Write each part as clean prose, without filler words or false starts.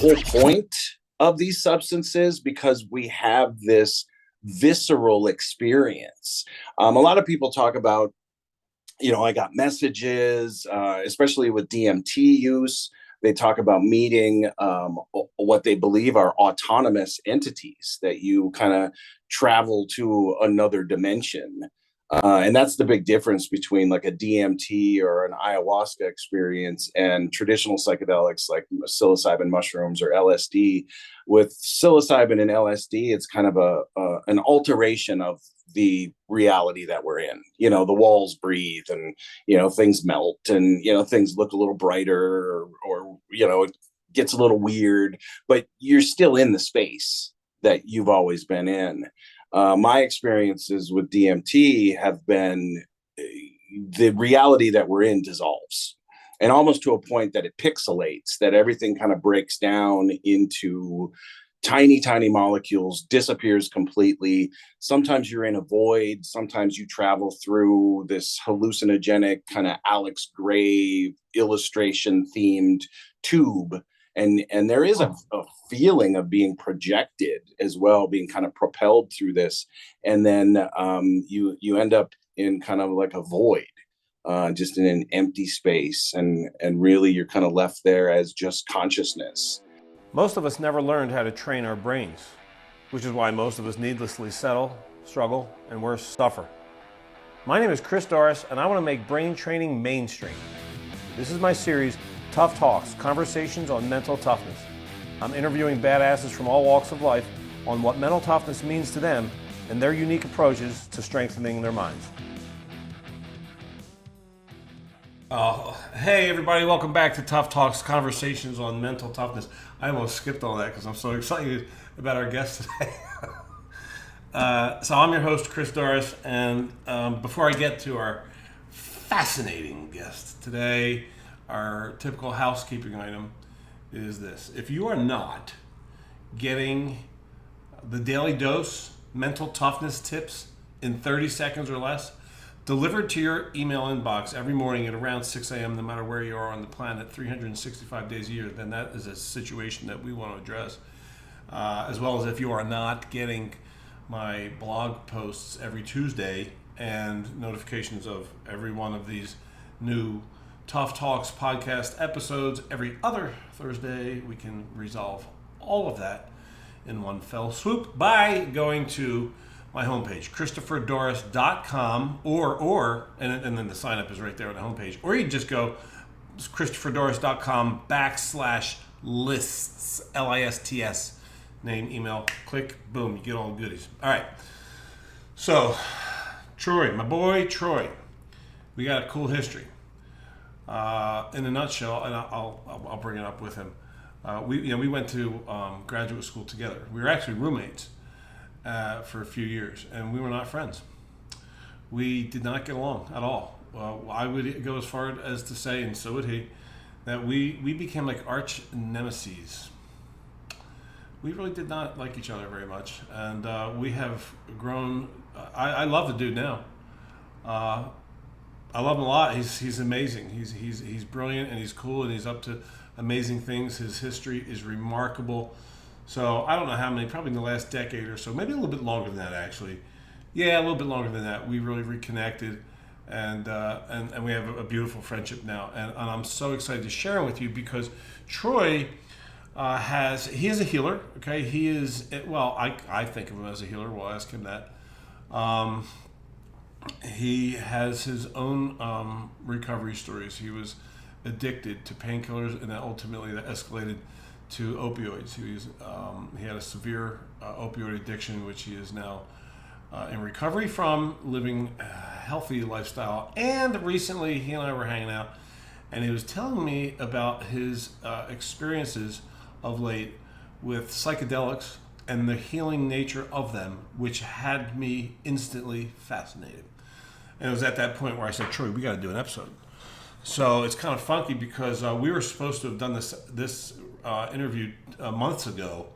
whole point of these substances because we have this visceral experience. A lot of people talk about, I got messages, especially with DMT use. They talk about meeting what they believe are autonomous entities that you kind of travel to another dimension. And that's the big difference between like a DMT or an ayahuasca experience and traditional psychedelics like psilocybin mushrooms or LSD. With psilocybin and LSD, it's kind of an alteration of the reality that we're in. The walls breathe and, things melt and, things look a little brighter or it gets a little weird, but you're still in the space that you've always been in. My experiences with DMT have been the reality that we're in dissolves, and almost to a point that it pixelates, that everything kind of breaks down into tiny, tiny molecules, disappears completely. Sometimes you're in a void. Sometimes you travel through this hallucinogenic kind of Alex Gray illustration themed tube. And there is a feeling of being projected as well, being kind of propelled through this. And then you end up in kind of like a void, just in an empty space. And really you're kind of left there as just consciousness. Most of us never learned how to train our brains, which is why most of us needlessly settle, struggle, and worse, suffer. My name is Chris Doris, and I want to make brain training mainstream. This is my series, Tough Talks, Conversations on Mental Toughness. I'm interviewing badasses from all walks of life on what mental toughness means to them and their unique approaches to strengthening their minds. Hey everybody, welcome back to Tough Talks, Conversations on Mental Toughness. I almost skipped all that because I'm so excited about our guest today. So I'm your host, Chris Doris, and before I get to our fascinating guest today, our typical housekeeping item is this. If you are not getting the daily dose mental toughness tips in 30 seconds or less, delivered to your email inbox every morning at around 6 a.m., no matter where you are on the planet, 365 days a year, then that is a situation that we want to address. As well as if you are not getting my blog posts every Tuesday and notifications of every one of these new Tough Talks podcast episodes every other Thursday, we can resolve all of that in one fell swoop by going to my homepage, ChristopherDoris.com, and then the sign up is right there on the homepage. Or you just go ChristopherDoris.com/lists, LISTS, name, email, click, boom, you get all the goodies. All right. So, Troy, my boy Troy, we got a cool history. In a nutshell, and I'll bring it up with him. We went to graduate school together. We were actually roommates for a few years, and we were not friends. We did not get along at all. I would go as far as to say, and so would he, that we became like arch nemeses. We really did not like each other very much, and we have grown. I love the dude now. I love him a lot. He's amazing. He's brilliant, and he's cool, and he's up to amazing things. His history is remarkable. So I don't know how many, probably in the last decade or so, maybe a little bit longer than that actually. Yeah, a little bit longer than that. We really reconnected, and we have a beautiful friendship now. And I'm so excited to share it with you because Troy he is a healer. Okay, he is, well, I think of him as a healer. We'll ask him that. He has his own recovery stories. He was addicted to painkillers, and then ultimately that escalated to opioids. He had a severe opioid addiction, which he is now in recovery from, living a healthy lifestyle. And recently, he and I were hanging out, and he was telling me about his experiences of late with psychedelics and the healing nature of them, which had me instantly fascinated. And it was at that point where I said, Troy, we got to do an episode. So it's kind of funky because we were supposed to have done this interview months ago,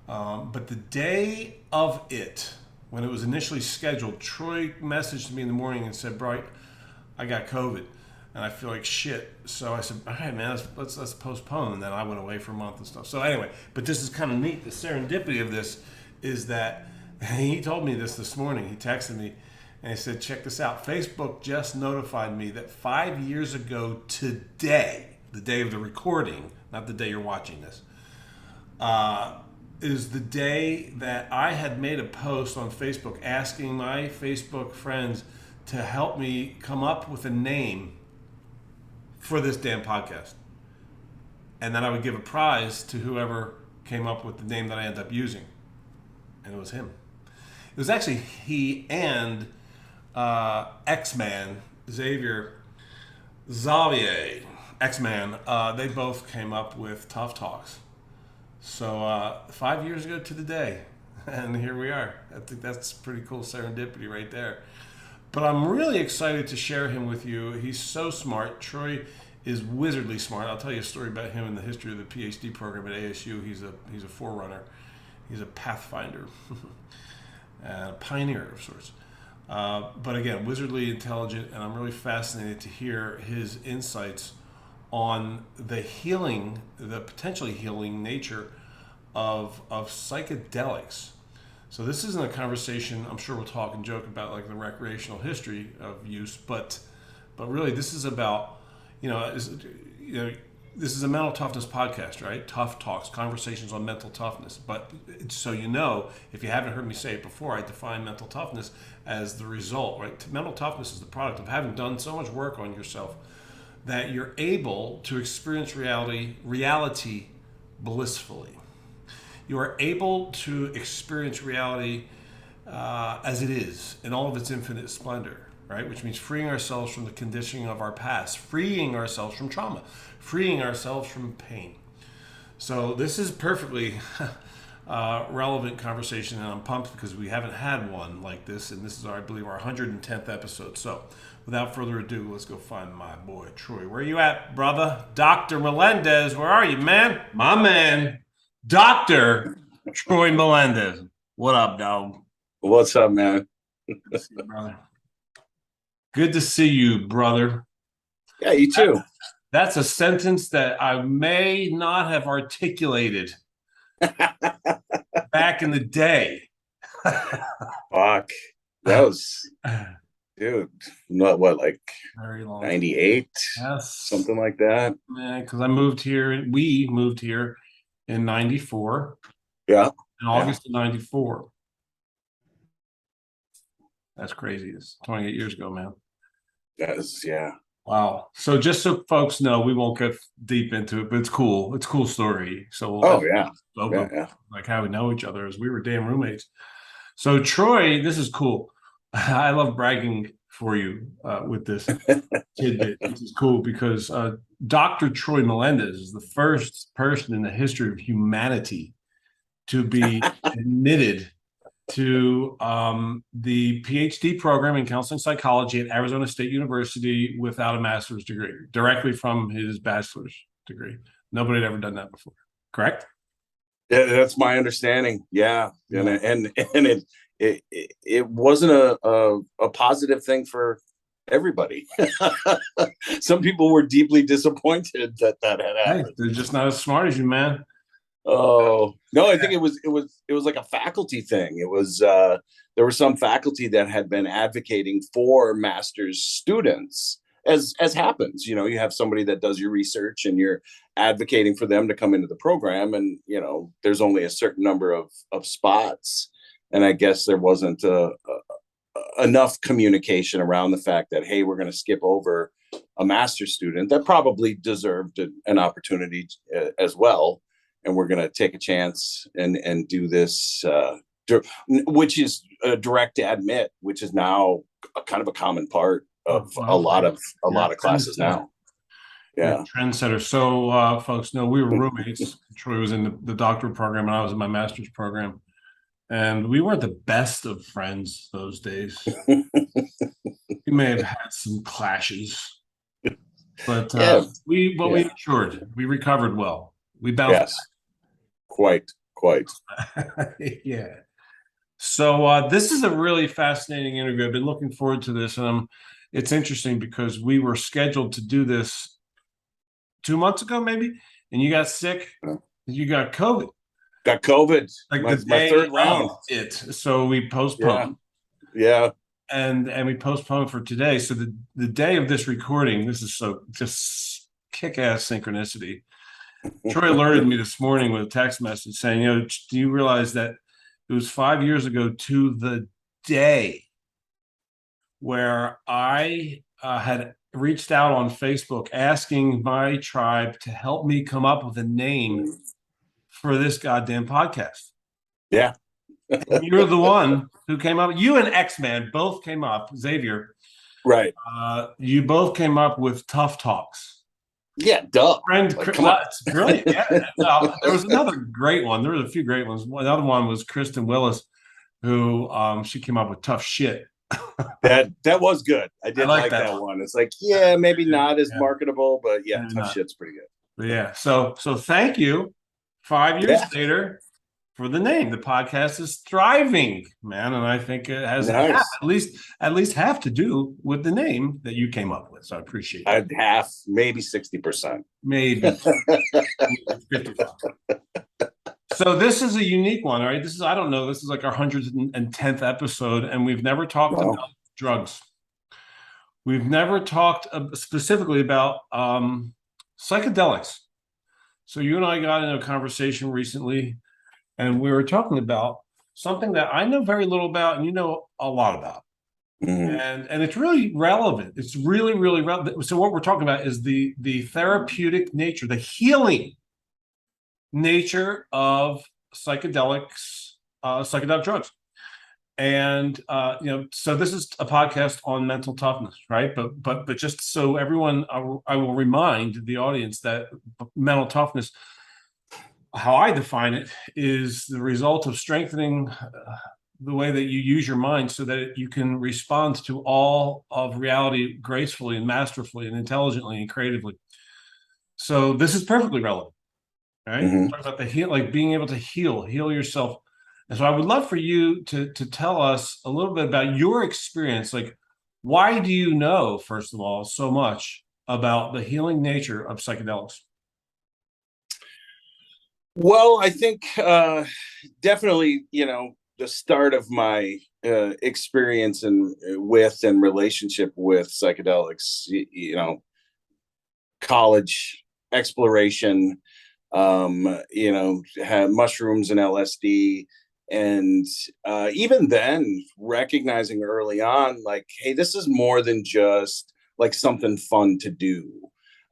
but the day of it, when it was initially scheduled, Troy messaged me in the morning and said, "Bright, I got COVID." and I feel like shit. So I said, all right, man, let's postpone. And then I went away for a month and stuff. So anyway, but this is kind of neat. The serendipity of this is that he told me this morning. He texted me and he said, check this out. Facebook just notified me that 5 years ago today, the day of the recording, not the day you're watching this, is the day that I had made a post on Facebook asking my Facebook friends to help me come up with a name for this damn podcast. And then I would give a prize to whoever came up with the name that I ended up using. And it was him. It was actually he and X-Man, Xavier, X-Man. They both came up with Tough Talks. So 5 years ago to the day. And here we are. I think that's pretty cool serendipity right there. But I'm really excited to share him with you. He's so smart. Troy is wizardly smart. I'll tell you a story about him in the history of the Ph.D. program at ASU. He's a forerunner. He's a pathfinder, and a pioneer of sorts. But again, wizardly intelligent, and I'm really fascinated to hear his insights on the healing, the potentially healing nature of psychedelics. So this isn't a conversation. I'm sure we'll talk and joke about like the recreational history of use, but really this is about this is a mental toughness podcast, right? Tough Talks, conversations on mental toughness. But so if you haven't heard me say it before, I define mental toughness as the result, right? Mental toughness is the product of having done so much work on yourself that you're able to experience reality blissfully. You are able to experience reality as it is in all of its infinite splendor, right? Which means freeing ourselves from the conditioning of our past, freeing ourselves from trauma, freeing ourselves from pain. So this is perfectly relevant conversation, and I'm pumped because we haven't had one like this, and this is, I believe, our 110th episode. So without further ado, let's go find my boy, Troy. Where you at, brother? Dr. Melendez, where are you, man? My man, Dr. Troy Melendez. What up, dog? What's up, man? Good to see you, brother. Good to see you, brother. Yeah, you too. That's a sentence that I may not have articulated back in the day. Fuck. That was, dude, not what, like very long. 98? Yes. Something like that. Yeah, because we moved here in 94. Yeah. In August of 94. That's crazy. It's 28 years ago, man. Yeah. Wow. So just so folks know, we won't get deep into it, but it's cool. It's a cool story. So Yeah. Like how we know each other is we were damn roommates. So Troy, this is cool. I love bragging for you with this tidbit. This is cool because Dr. Troy Melendez is the first person in the history of humanity to be admitted to the Ph.D. program in counseling psychology at Arizona State University without a master's degree, directly from his bachelor's degree. Nobody had ever done that before, correct? Yeah, that's my understanding. Yeah. And it wasn't a positive thing for everybody. Some people were deeply disappointed that had happened. Hey, they're just not as smart as you, man. Oh no, I think it was like a faculty thing. It was there was some faculty that had been advocating for master's students, as happens. You have somebody that does your research and you're advocating for them to come into the program, and there's only a certain number of spots, and I guess there wasn't enough communication around the fact that, hey, we're going to skip over a master's student that probably deserved an opportunity as well. And we're going to take a chance and do this, which is direct to admit, which is now kind of a common part of a lot of classes now. Yeah, trendsetter. So, folks know we were roommates. Troy was in the doctorate program, and I was in my master's program, and we weren't the best of friends those days. We may have had some clashes, but we matured. We recovered well. We bounced. Yes. Quite. Yeah. So this is a really fascinating interview. I've been looking forward to this, and it's interesting because we were scheduled to do this 2 months ago, maybe, and you got sick. You got COVID. Got COVID. Like My the day third round. of it. So we postponed. Yeah. And we postponed for today. So the day of this recording, this is so just kick-ass synchronicity. Troy alerted me this morning with a text message saying, do you realize that it was 5 years ago to the day where I had reached out on Facebook asking my tribe to help me come up with a name for this goddamn podcast. Yeah. You're the one who came up. You and X-Man both came up, Xavier. Right. You both came up with Tough Talks. Yeah, duh. Friend, Come on. it's brilliant. Yeah. There was another great one. There was a few great ones. Another one was Kristen Willis, who she came up with Tough Shit. That was good. I did like that one. It's like, maybe not as marketable, but Tough Shit's pretty good. But yeah. So thank you. 5 years later for the name. The podcast is thriving, man, and I think it has at least half to do with the name that you came up with. So I appreciate it. Half, maybe 60%. Maybe 55. So this is a unique one, right? This is, I don't know, this is like our 110th episode, and we've never talked about drugs. We've never talked specifically about psychedelics. So you and I got in a conversation recently, and we were talking about something that I know very little about, and you know a lot about. And it's really relevant. It's really, really relevant. So what we're talking about is the therapeutic nature, the healing nature of psychedelics, psychedelic drugs. And so this is a podcast on mental toughness, right? But just so everyone, I will remind the audience that mental toughness, how I define it, is the result of strengthening the way that you use your mind so that you can respond to all of reality gracefully and masterfully and intelligently and creatively. So this is perfectly relevant, right? Talk about like being able to heal yourself. And so I would love for you to tell us a little bit about your experience. Like, why do you know, first of all, so much about the healing nature of psychedelics? Well, I think definitely, the start of my experience and relationship with psychedelics, college exploration, had mushrooms and LSD. And even then, recognizing early on, like, hey, this is more than just like something fun to do.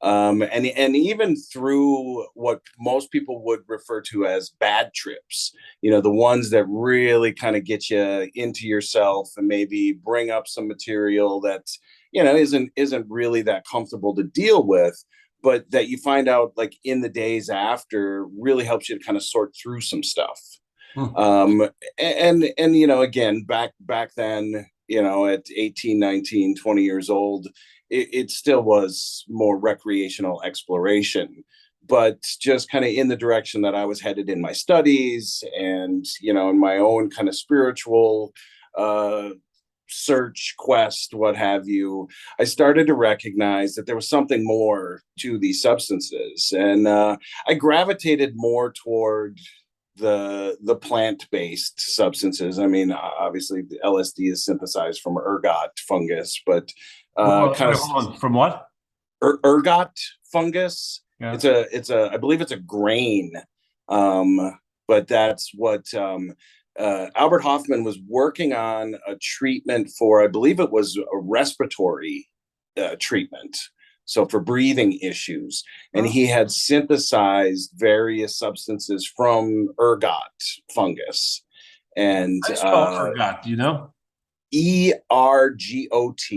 And even through what most people would refer to as bad trips, the ones that really kind of get you into yourself and maybe bring up some material that, isn't really that comfortable to deal with, but that you find out like in the days after really helps you to kind of sort through some stuff. And again, back then, at 18, 19, 20 years old, it still was more recreational exploration, but just kind of in the direction that I was headed in my studies and, in my own kind of spiritual search, quest, what have you, I started to recognize that there was something more to these substances. And I gravitated more toward the plant-based substances. I mean, obviously the LSD is synthesized from ergot fungus, but from what? Ergot fungus. Yeah. It's a I believe it's a grain. But that's what Albert Hoffman was working on a treatment for. I believe it was a respiratory treatment. So for breathing issues, and he had synthesized various substances from ergot fungus. And I spell ergot, do you know? ERGOT,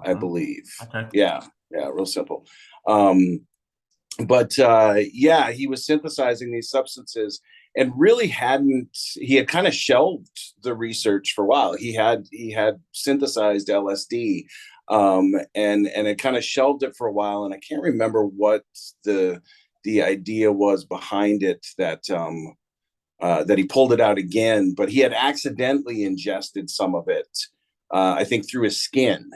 I believe. Okay. Yeah, real simple. But he was synthesizing these substances and really he had kind of shelved the research for a while. He had synthesized LSD. And it kind of shelved it for a while, and I can't remember what the idea was behind it that he pulled it out again, but he had accidentally ingested some of it, I think through his skin,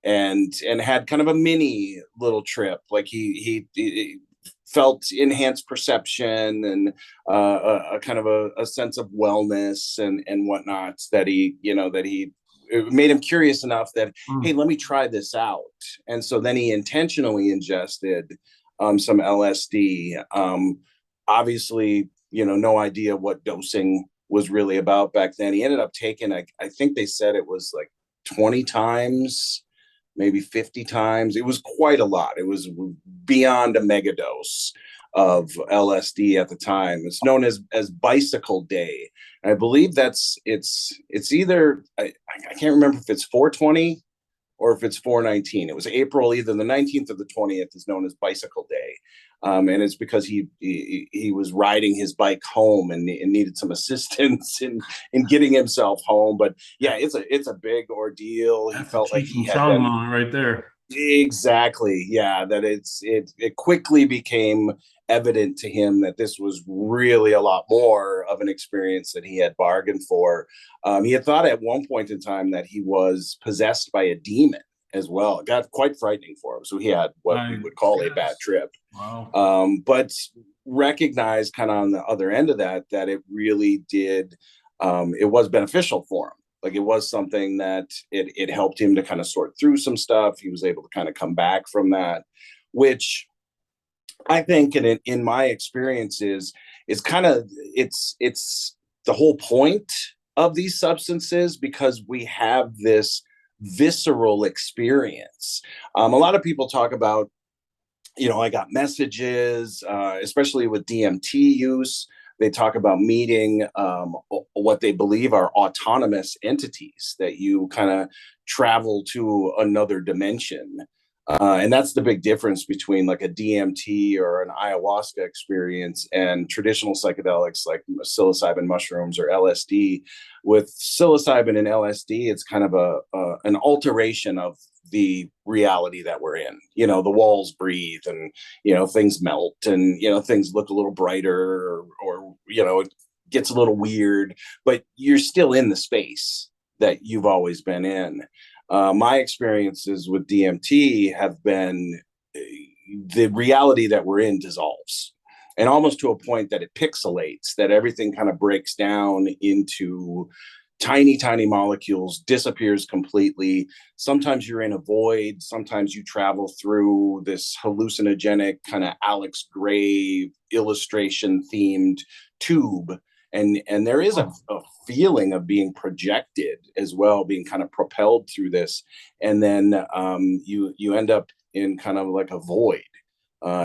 and had kind of a mini little trip. Like he felt enhanced perception and a kind of a sense of wellness and whatnot that he it made him curious enough that, hey, Mm. let me try this out. And so then he intentionally ingested some LSD. Obviously, no idea what dosing was really about back then. He ended up taking, I think they said it was like 20 times, maybe 50 times. It was quite a lot. It was beyond a mega dose of LSD at the time. It's known as Bicycle Day. And I believe it's either I can't remember if it's 420 or if it's 419. It was April, either the 19th or the 20th is known as Bicycle Day. And it's because he was riding his bike home and needed some assistance in getting himself home. But yeah, it's a big ordeal. He That's a felt like Cheech he and had Chong been. moment right there. Exactly. Yeah, that it quickly became evident to him that this was really a lot more of an experience that he had bargained for. He had thought at one point in time that he was possessed by a demon as well. It got quite frightening for him. So he had what we I would call a bad guess. trip. Wow. But recognized kind of on the other end of that it really did, it was beneficial for him. Like it was something that it helped him to kind of sort through some stuff. He was able to kind of come back from that, which I think in my experiences is kind of it's the whole point of these substances, because we have this visceral experience. A lot of people talk about, I got messages, especially with DMT use. They talk about meeting what they believe are autonomous entities, that you kind of travel to another dimension. And that's the big difference between like a DMT or an ayahuasca experience and traditional psychedelics like psilocybin mushrooms or LSD. With psilocybin and LSD, it's kind of an alteration of the reality that we're in. The walls breathe, and things melt, and things look a little brighter, or it gets a little weird, but you're still in the space that you've always been in. My experiences with DMT have been, the reality that we're in dissolves, and almost to a point that it pixelates, that everything kind of breaks down into tiny, tiny molecules, disappears completely. Sometimes you're in a void. Sometimes you travel through this hallucinogenic kind of Alex Gray illustration themed tube. And there is a feeling of being projected as well, being kind of propelled through this. And then you end up in kind of like a void,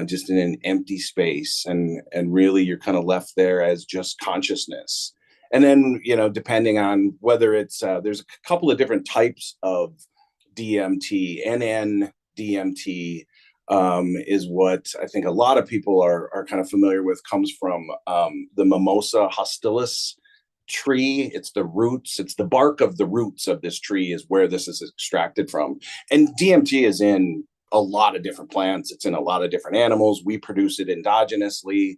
just in an empty space. And really you're kind of left there as just consciousness. And then, depending on whether it's, there's a couple of different types of DMT. NN-DMT is what I think a lot of people are kind of familiar with, comes from the Mimosa hostilis tree. It's the roots, it's the bark of the roots of this tree is where this is extracted from. And DMT is in a lot of different plants. It's in a lot of different animals. We produce it endogenously.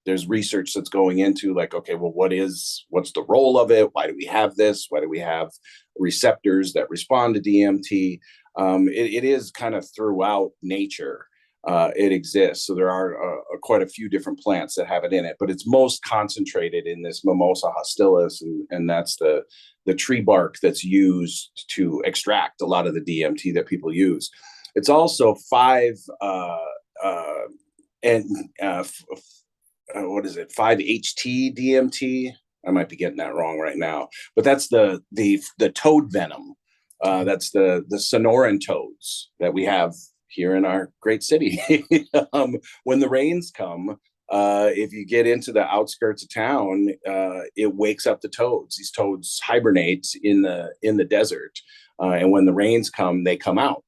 There's research that's going into like, okay, well, what's the role of it? Why do we have this? Why do we have receptors that respond to DMT? It is kind of throughout nature. It exists. So there are quite a few different plants that have it in it, but it's most concentrated in this Mimosa hostilis, and that's the tree bark that's used to extract a lot of the DMT that people use. It's also and what is it, 5-HT DMT. I might be getting that wrong right now, but that's the toad venom. That's the Sonoran toads that we have here in our great city. When the rains come, if you get into the outskirts of town, it wakes up the toads. These toads hibernate in the desert, and when the rains come, they come out.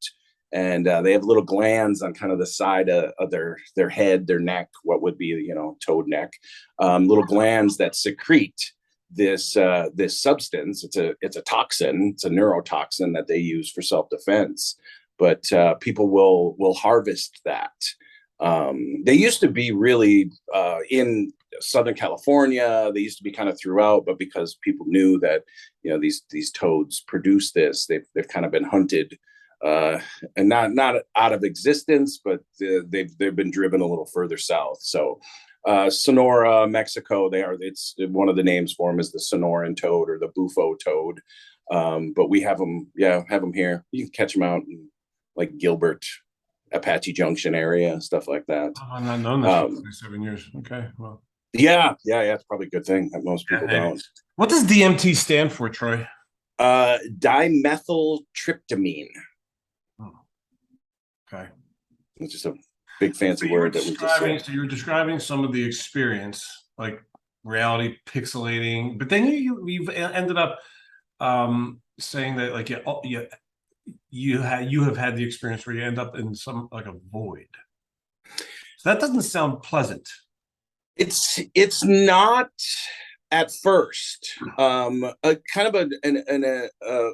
And they have little glands on kind of the side of their head, their neck, what would be, toad neck, little glands that secrete this substance. It's a toxin. It's a neurotoxin that they use for self-defense. But people will harvest that. They used to be really in Southern California. They used to be kind of throughout, but because people knew that these toads produce this, they've kind of been hunted and not out of existence, but they've been driven a little further south. So Sonora, Mexico, it's one of the names for them is the Sonoran toad or the bufo toad. But we have them, have them here. You can catch them out in like Gilbert, Apache Junction area, stuff like that. Oh, I've not known this for 7 years. Okay, well, It's probably a good thing that most people don't. What does DMT stand for, Troy? Dimethyltryptamine. Oh, okay. It's just a big fancy word that we just say. So you're describing some of the experience, like reality pixelating, but then you've ended up saying that like you have had the experience where you end up in some like a void. So that doesn't sound pleasant. It's not at first. A kind of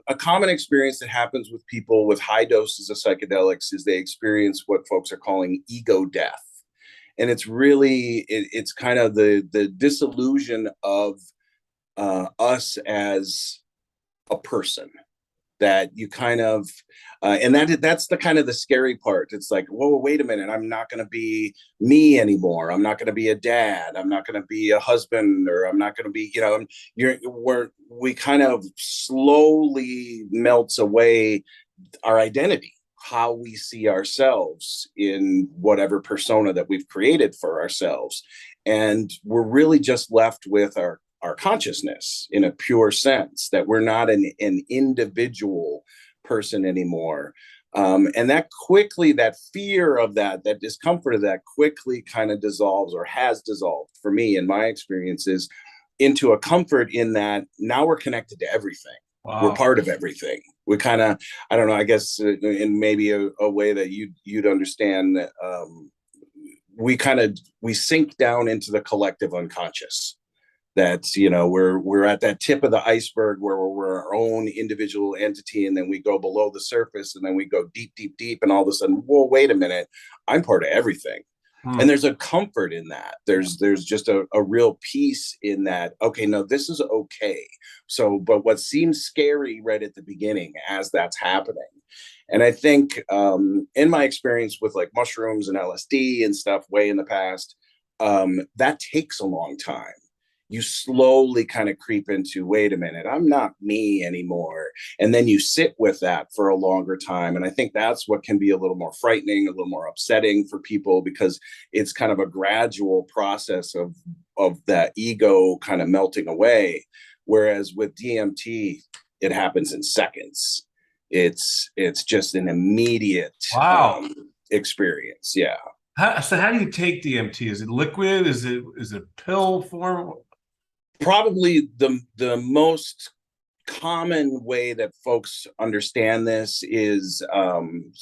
a common experience that happens with people with high doses of psychedelics is they experience what folks are calling ego death, and it's really it's kind of the disillusion of us as a person, that you kind of and that's the kind of the scary part. It's like, whoa, wait a minute, I'm not going to be me anymore. I'm not going to be a dad. I'm not going to be a husband, or I'm not going to be, we kind of slowly melts away our identity, how we see ourselves in whatever persona that we've created for ourselves. And we're really just left with our consciousness in a pure sense, that we're not an individual person anymore. And that fear of that discomfort of that quickly kind of dissolves, or has dissolved for me in my experiences, into a comfort in that now we're connected to everything. Wow. We're part of everything. We kind of, I don't know, I guess in maybe a way that you'd understand that we sink down into the collective unconscious. That's, we're at that tip of the iceberg where we're our own individual entity, and then we go below the surface, and then we go deep, deep, deep, and all of a sudden, whoa, wait a minute, I'm part of everything. And there's a comfort in that. There's just a real peace in that. Okay, no, this is okay. So, but what seems scary right at the beginning as that's happening. And I think in my experience with like mushrooms and LSD and stuff way in the past, that takes a long time. You slowly kind of creep into, wait a minute, I'm not me anymore. And then you sit with that for a longer time. And I think that's what can be a little more frightening, a little more upsetting for people, because it's kind of a gradual process of that ego kind of melting away. Whereas with DMT, it happens in seconds. It's just an immediate experience. Yeah. So how do you take DMT? Is it liquid? Is it pill form? Probably the most common way that folks understand this is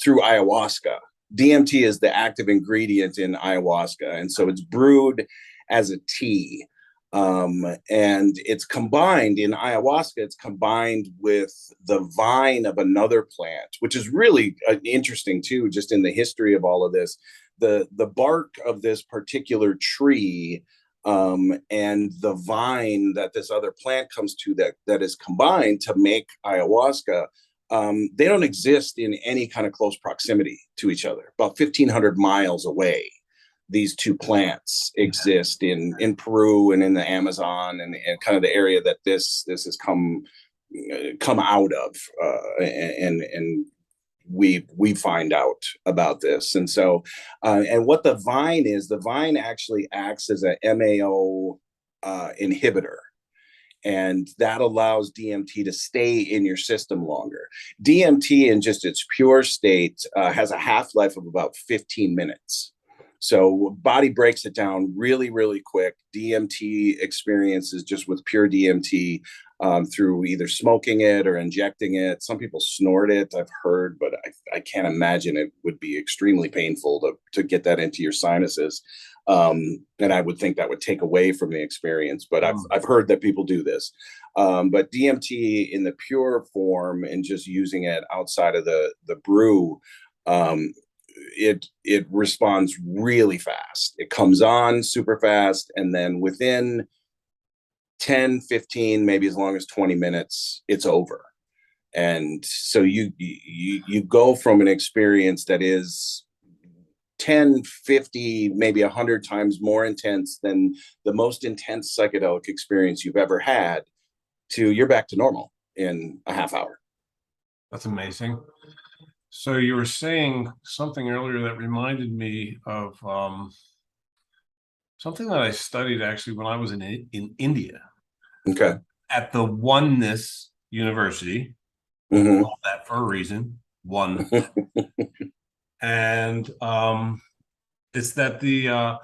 through ayahuasca. DMT is the active ingredient in ayahuasca, and so it's brewed as a tea. And it's combined in ayahuasca, it's combined with the vine of another plant, which is really interesting too, just in the history of all of this. The bark of this particular tree and the vine that this other plant comes to that is combined to make ayahuasca, they don't exist in any kind of close proximity to each other. About 1,500 miles away, these two plants exist in Peru and in the Amazon and kind of the area that this has come out of, and we find out about this. And so and what the vine actually acts as a MAO inhibitor, and that allows DMT to stay in your system longer. DMT in just its pure state has a half-life of about 15 minutes. So body breaks it down really, really quick. DMT experiences just with pure DMT through either smoking it or injecting it. Some people snort it, I've heard, but I can't imagine it would be extremely painful to get that into your sinuses. And I would think that would take away from the experience, but I've heard that people do this. But DMT in the pure form and just using it outside of the brew, it responds really fast. It comes on super fast, and then within 10, 15, maybe as long as 20 minutes, it's over. And so you go from an experience that is 10, 50, maybe 100 times more intense than the most intense psychedelic experience you've ever had, to you're back to normal in a half hour. That's amazing. So you were saying something earlier that reminded me of something that I studied actually when I was in India Okay. at the Oneness University. Mm-hmm. Call that for a reason, one. And it's that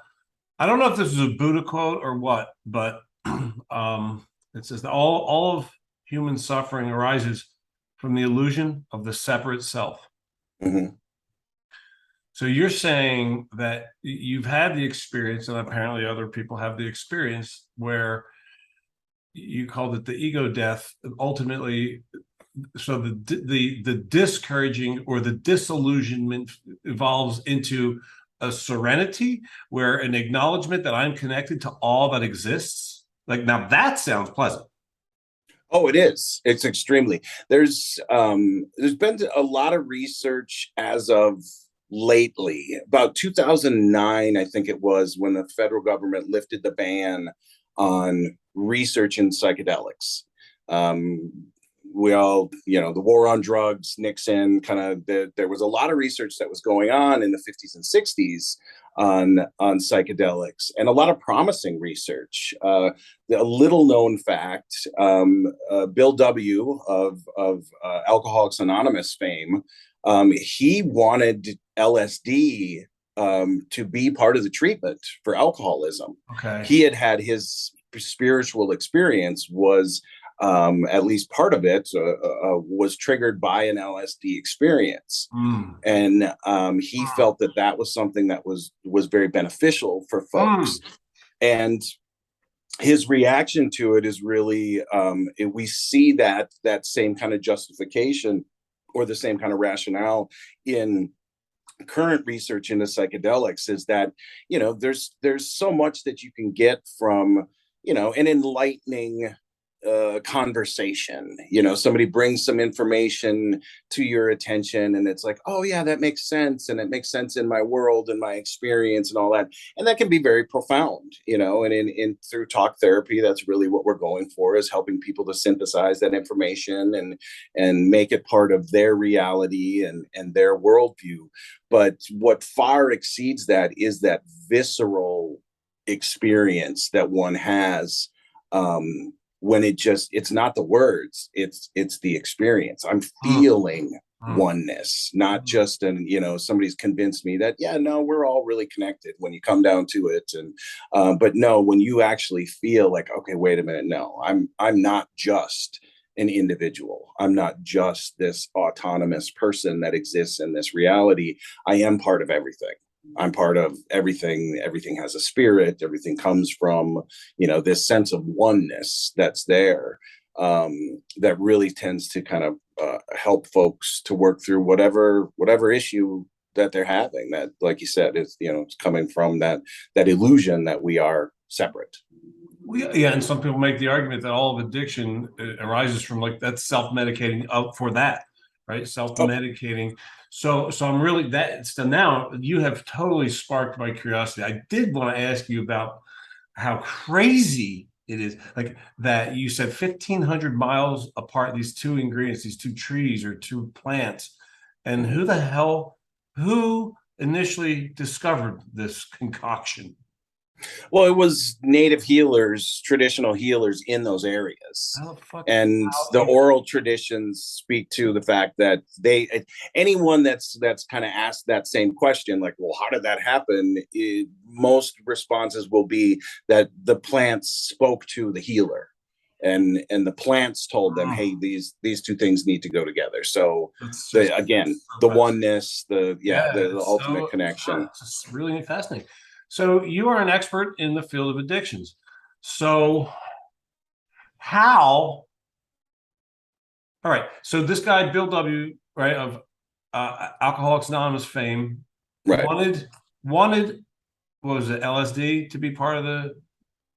I don't know if this is a Buddha quote or what, but it says that all of human suffering arises from the illusion of the separate self. Mm-hmm. So you're saying that you've had the experience, and apparently other people have the experience, where you called it the ego death. Ultimately, so the discouraging or the disillusionment evolves into a serenity, where an acknowledgement that I'm connected to all that exists. Like, now that sounds pleasant. Oh, it is. It's extremely. There's been a lot of research as of lately. About 2009, I think it was, when the federal government lifted the ban on research in psychedelics. Um, we all, the war on drugs, Nixon, there was a lot of research that was going on in the 50s and 60s on psychedelics, and a lot of promising research. A little known fact: Bill W. of Alcoholics Anonymous fame, he wanted LSD to be part of the treatment for alcoholism. Okay. He had his spiritual experience was, at least part of it, was triggered by an LSD experience. And he felt that was something that was very beneficial for folks. And his reaction to it is really, we see that same kind of justification or the same kind of rationale in current research into psychedelics, is that there's so much that you can get from an enlightening conversation. Somebody brings some information to your attention, and it's like, oh yeah, that makes sense, and it makes sense in my world and my experience and all that, and that can be very profound. And in through talk therapy, that's really what we're going for, is helping people to synthesize that information and make it part of their reality and their worldview. But what far exceeds that is that visceral experience that one has, when it's not the words, it's the experience. I'm feeling oneness, not just somebody's convinced me that, yeah, no, we're all really connected when you come down to it. And but no, when you actually feel like, okay, wait a minute, no, I'm not just an individual. I'm not just this autonomous person that exists in this reality. I am part of everything. I'm part of everything. Everything has a spirit. Everything comes from, this sense of oneness that's there, that really tends to kind of help folks to work through whatever issue that they're having. That, like you said, is it's coming from that illusion that we are separate. Yeah, and some people make the argument that all of addiction arises from, like, that's self-medicating for that, right? Self-medicating. So I'm really that. So now you have totally sparked my curiosity. I did want to ask you about how crazy it is, like that you said 1,500 miles apart, these two ingredients, these two trees or two plants, and who initially discovered this concoction? Well, it was native healers, traditional healers in those areas. And the oral traditions speak to the fact that anyone that's kind of asked that same question, like, well, how did that happen? Most responses will be that the plants spoke to the healer, and the plants told them, hey, these two things need to go together. So the oneness, the ultimate connection. It's really fascinating. So you are an expert in the field of addictions. So all right. So this guy, Bill W., right, of Alcoholics Anonymous fame, right, wanted, what was it, LSD to be part of the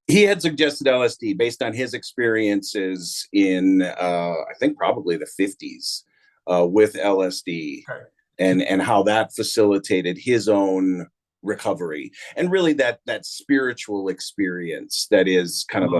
He had suggested LSD based on his experiences in, I think, probably the 50s with LSD, Okay. and how that facilitated his own recovery, and really that spiritual experience that is kind of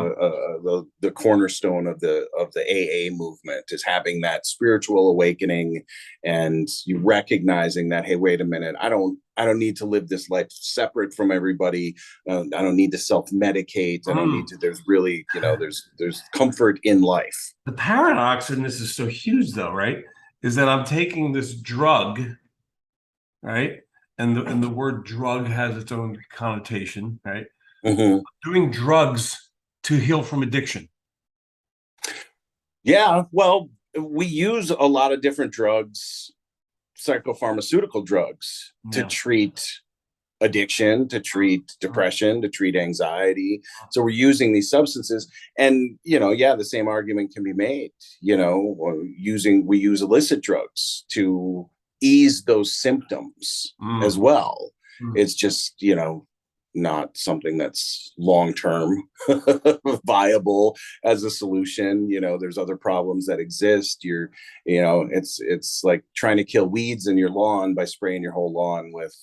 the cornerstone of the AA movement, is having that spiritual awakening, and you recognizing that, hey, wait a minute, I don't need to live this life separate from everybody. I don't need to self-medicate. I don't need to. There's really, there's comfort in life. The paradox in this is so huge, though, right? Is that I'm taking this drug, right? And the word drug has its own connotation, right? Mm-hmm. Doing drugs to heal from addiction. Yeah, well, we use a lot of different drugs, psychopharmaceutical drugs, to Yeah. treat addiction, to treat depression, to treat anxiety. So we're using these substances, and yeah, the same argument can be made. We use illicit drugs to ease those symptoms as Mm. well. Mm. It's just not something that's long term viable as a solution. There's other problems that exist. It's like trying to kill weeds in your lawn by spraying your whole lawn with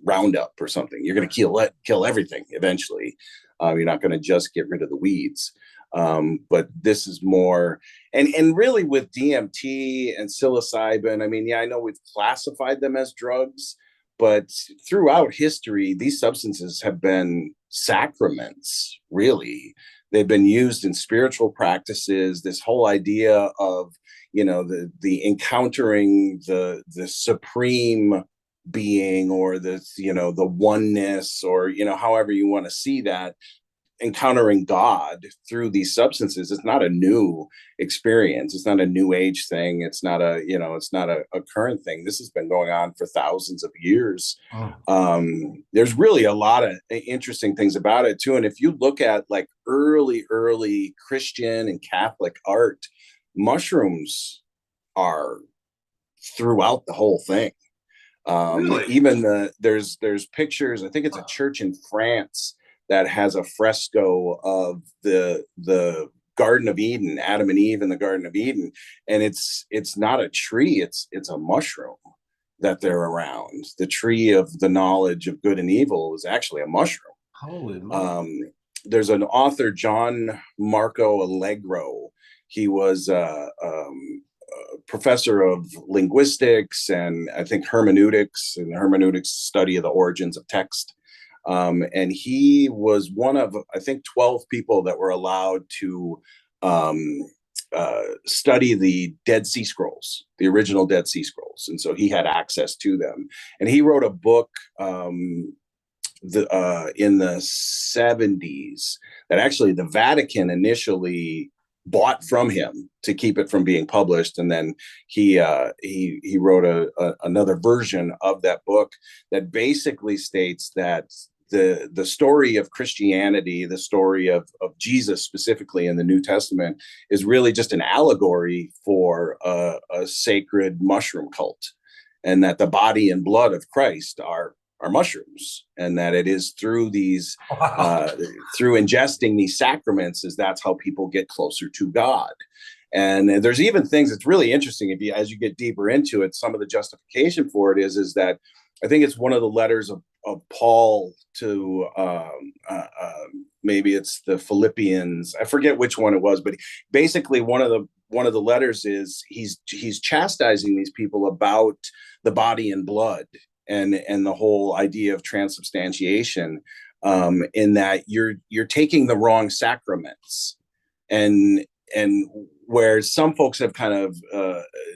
Roundup or something. You're going to kill everything eventually. You're not going to just get rid of the weeds. But this is more, and really with DMT and psilocybin, I mean, yeah, I know we've classified them as drugs, but throughout history, these substances have been sacraments, really. They've been used in spiritual practices. This whole idea of, the encountering the supreme being, or the oneness, or however you want to see that, encountering God through these substances. It's not a new experience. It's not a new age thing. It's not a current thing. This has been going on for thousands of years. Oh. There's really a lot of interesting things about it too. And if you look at like early Christian and Catholic art, mushrooms are throughout the whole thing. Really? Even there's pictures. I think it's a church in France that has a fresco of the Garden of Eden, Adam and Eve in the Garden of Eden, and it's not a tree. It's a mushroom that they're around. The tree of the knowledge of good and evil is actually a mushroom. Holy moly. There's an author, John Marco Allegro. He was professor of linguistics and I think hermeneutics, and hermeneutics study of the origins of text. And he was one of, I think, 12 people that were allowed to study the Dead Sea Scrolls, the original Dead Sea Scrolls. And so he had access to them. And he wrote a book in the 70s that actually the Vatican initially bought from him to keep it from being published, and then he wrote another version of that book that basically states that the story of Christianity, the story of Jesus specifically in the New Testament, is really just an allegory for a sacred mushroom cult, and that the body and blood of Christ are mushrooms, and that it is through these through ingesting these sacraments, is that's how people get closer to God. And there's even things that's really interesting as you get deeper into it. Some of the justification for it is that I think it's one of the letters of Paul to maybe it's the Philippians. I forget which one it was, but basically one of the letters is he's chastising these people about the body and blood, and the whole idea of transubstantiation, in that you're taking the wrong sacraments, and where some folks have kind of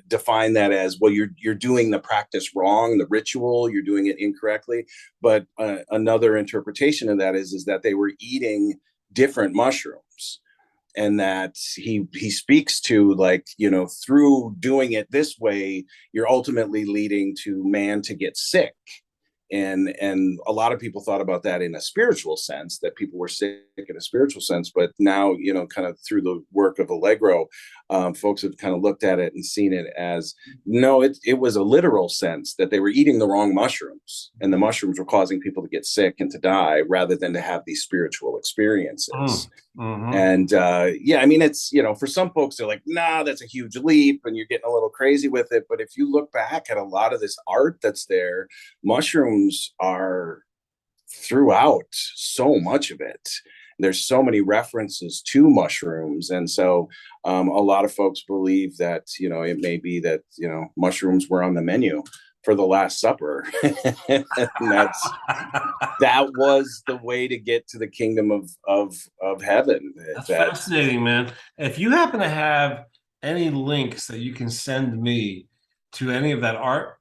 defined that as, well, you're doing the practice wrong, the ritual, you're doing it incorrectly. But another interpretation of that is that they were eating different mushrooms, and that he speaks to, like, through doing it this way, you're ultimately leading to man to get sick and a lot of people thought about that in a spiritual sense, that people were sick in a spiritual sense. But now, kind of through the work of Allegro, folks have kind of looked at it and seen it as, no, it was a literal sense, that they were eating the wrong mushrooms, and the mushrooms were causing people to get sick and to die, rather than to have these spiritual experiences. Mm-hmm. And yeah, I mean, it's, for some folks, they're like, nah, that's a huge leap and you're getting a little crazy with it. But if you look back at a lot of this art that's there, mushrooms are throughout so much of it. There's so many references to mushrooms. And so a lot of folks believe that, it may be that, mushrooms were on the menu for the Last Supper. And that was the way to get to the kingdom of heaven. That's fascinating, man. If you happen to have any links that you can send me to any of that art,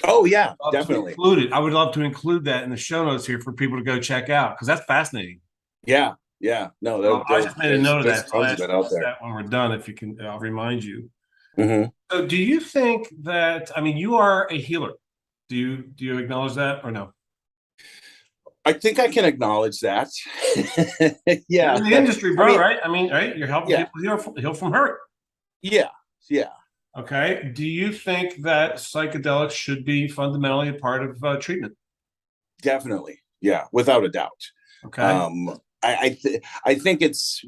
oh yeah, definitely. I would love to include that in the show notes here for people to go check out, because that's fascinating. Yeah. No, I just made a note of that. Tons of it out there. That when we're done, if you can, I'll remind you. Mm-hmm. So, do you think that? I mean, you are a healer. Do you acknowledge that or no? I think I can acknowledge that. Yeah, in the industry, bro. Right? I mean, right? You're helping people heal from hurt. Yeah. Okay. Do you think that psychedelics should be fundamentally a part of treatment? Definitely. Yeah, without a doubt. Okay. I think it's.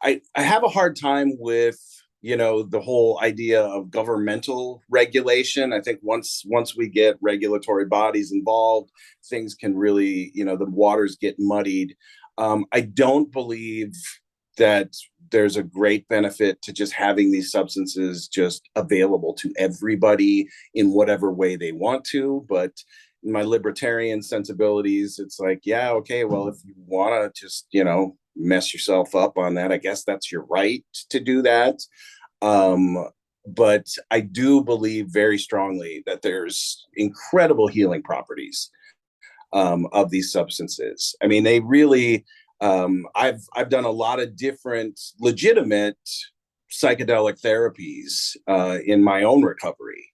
I have a hard time with the whole idea of governmental regulation. I think once we get regulatory bodies involved, things can really, the waters get muddied. I don't believe that there's a great benefit to just having these substances just available to everybody in whatever way they want to. But my libertarian sensibilities, it's like, yeah, okay, well, if you want to just, mess yourself up on that, I guess that's your right to do that. But I do believe very strongly that there's incredible healing properties of these substances. I mean, they really, I've done a lot of different legitimate psychedelic therapies in my own recovery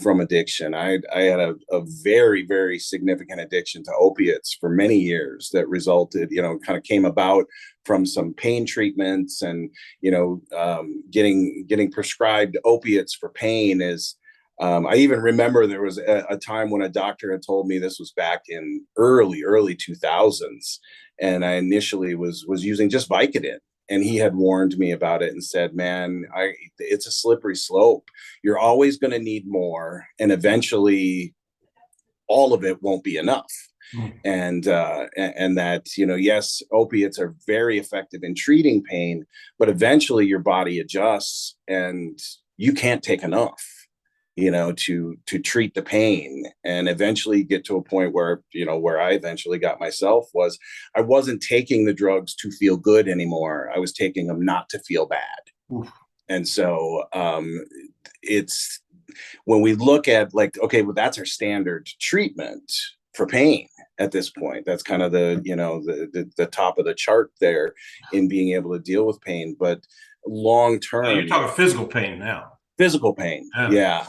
from addiction. I had a very, very significant addiction to opiates for many years that resulted, kind of came about from some pain treatments, and, getting prescribed opiates for pain is, I even remember there was a time when a doctor had told me, this was back in early 2000s, and I initially was using just Vicodin. And he had warned me about it and said, man, it's a slippery slope. You're always going to need more. And eventually all of it won't be enough. And that, yes, opiates are very effective in treating pain, but eventually your body adjusts and you can't take enough, to treat the pain, and eventually get to a point where, where I eventually got myself was, I wasn't taking the drugs to feel good anymore. I was taking them not to feel bad. Oof. And so it's, when we look at like, okay, well, that's our standard treatment for pain at this point. That's kind of the, the top of the chart there in being able to deal with pain. But long term, you're talking physical pain now. Physical pain, yeah.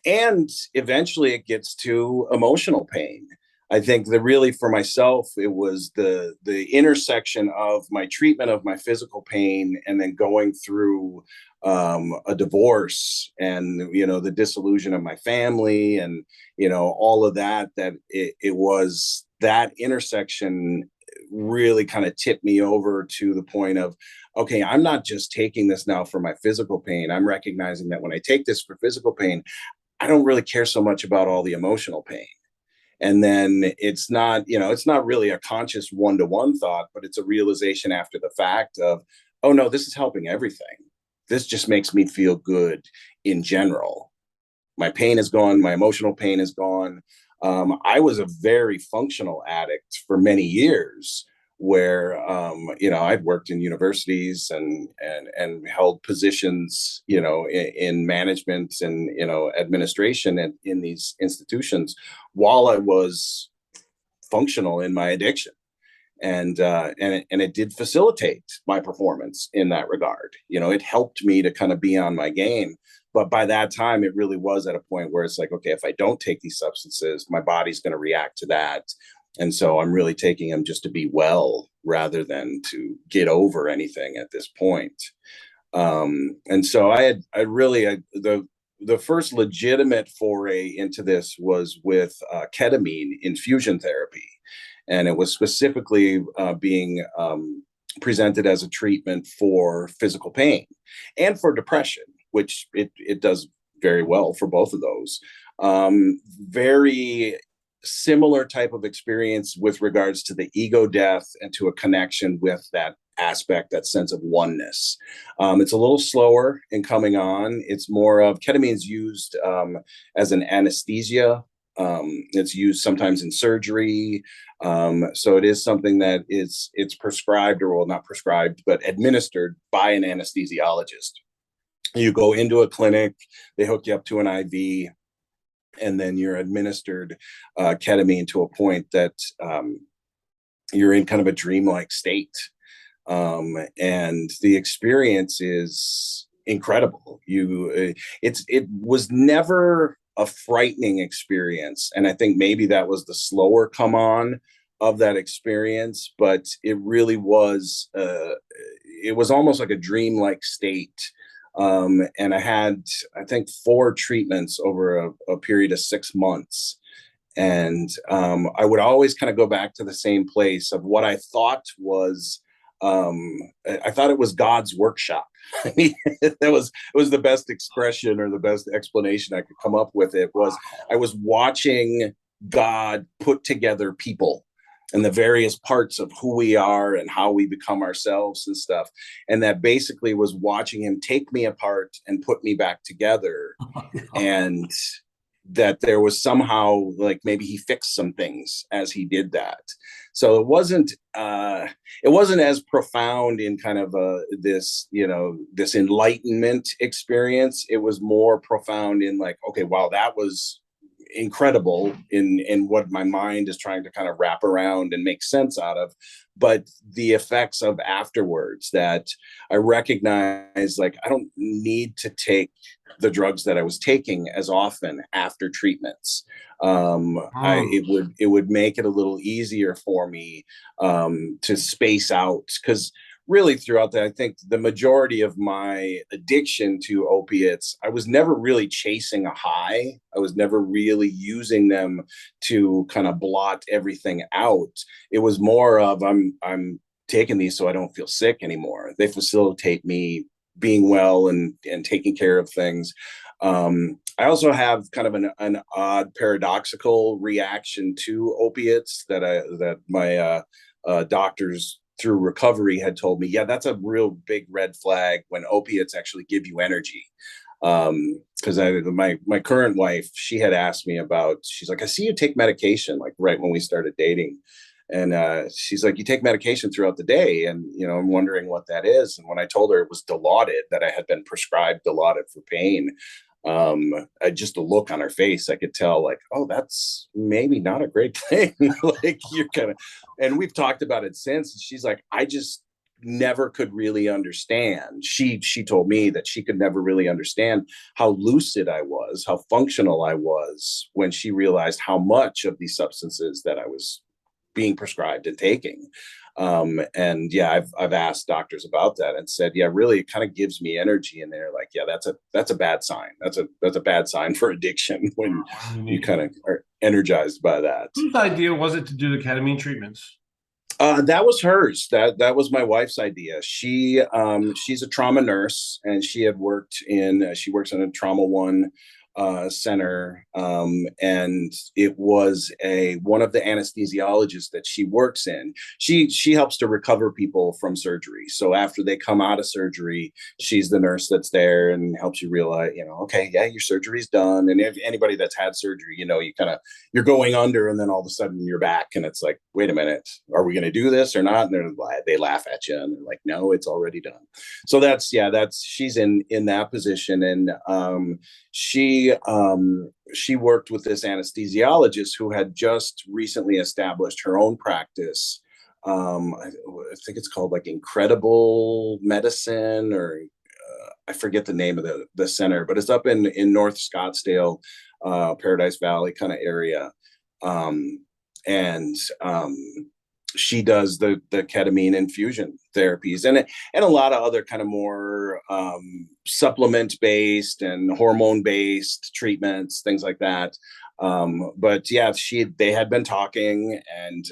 And eventually it gets to emotional pain. I think that really for myself, it was the intersection of my treatment of my physical pain, and then going through a divorce, and, the disillusion of my family, and, all of that, that it was that intersection really kind of tipped me over to the point of, okay, I'm not just taking this now for my physical pain. I'm recognizing that when I take this for physical pain, I don't really care so much about all the emotional pain. And then it's not, it's not really a conscious one-to-one thought, but it's a realization after the fact of, oh no, this is helping everything. This just makes me feel good in general. My pain is gone. My emotional pain is gone. I was a very functional addict for many years, where I'd worked in universities and held positions, in management and administration in these institutions while I was functional in my addiction. And it did facilitate my performance in that regard. It helped me to kind of be on my game. But by that time, it really was at a point where it's like, okay, if I don't take these substances, my body's going to react to that. And so I'm really taking them just to be well rather than to get over anything at this point. And so the first legitimate foray into this was with ketamine infusion therapy. And it was specifically being presented as a treatment for physical pain and for depression, which it does very well for both of those. Very similar type of experience with regards to the ego death and to a connection with that aspect, that sense of oneness. It's a little slower in coming on. It's more of ketamine's used as an anesthesia. It's used sometimes in surgery. So it is something that it's prescribed, or well, not prescribed, but administered by an anesthesiologist. You go into a clinic, they hook you up to an IV, and then you're administered ketamine to a point that you're in kind of a dreamlike state. And the experience is incredible. It was never a frightening experience. And I think maybe that was the slower come on of that experience, but it really was, it was almost like a dreamlike state. And I had, I think, 4 treatments over a period of 6 months. And I would always kind of go back to the same place of what I thought was, I thought it was God's workshop. I mean, it was the best expression or the best explanation I could come up with. It was, I was watching God put together people and the various parts of who we are and how we become ourselves and stuff. And that basically was watching him take me apart and put me back together. And that there was somehow, like, maybe he fixed some things as he did that. So it wasn't as profound in kind of this enlightenment experience. It was more profound in like, okay, wow, that was incredible in what my mind is trying to kind of wrap around and make sense out of. But the effects of afterwards, that I recognize, like, I don't need to take the drugs that I was taking as often after treatments. It would make it a little easier for me to space out, because really throughout that, I think the majority of my addiction to opiates, I was never really chasing a high. I was never really using them to kind of blot everything out. It was more of, I'm taking these so I don't feel sick anymore. They facilitate me being well and taking care of things. I also have kind of an odd paradoxical reaction to opiates that my doctors through recovery had told me, yeah, that's a real big red flag when opiates actually give you energy. Because my current wife, she had asked me about, she's like, I see you take medication, like right when we started dating. And she's like, you take medication throughout the day. And, I'm wondering what that is. And when I told her it was Dilaudid, that I had been prescribed Dilaudid for pain, just the look on her face, I could tell, like, oh, that's maybe not a great thing. Like, you're kind of, and we've talked about it since. And she's like, I just never could really understand. She told me that she could never really understand how lucid I was, how functional I was, when she realized how much of these substances that I was being prescribed and taking. And yeah, I've asked doctors about that and said, yeah, really, it kind of gives me energy. And they're like, yeah, that's a bad sign. That's a bad sign for addiction, when you kind of are energized by that. Whose idea was it to do the ketamine treatments? That was hers. That was my wife's idea. She's a trauma nurse, and she works in a trauma one center, and it was one of the anesthesiologists that she works in. She helps to recover people from surgery. So after they come out of surgery, she's the nurse that's there and helps you realize, okay, yeah, your surgery's done. And if anybody that's had surgery, you're going under, and then all of a sudden you're back, and it's like, wait a minute, are we going to do this or not? And they laugh at you, and they're like, no, it's already done. So she's in that position. And she worked with this anesthesiologist who had just recently established her own practice I think it's called like Incredible Medicine, or I forget the name of the center, but it's up in North Scottsdale, Paradise Valley kind of area. Um, and she does the ketamine infusion therapies, and a lot of other kind of more supplement based and hormone based treatments, things like that. But yeah, they had been talking, and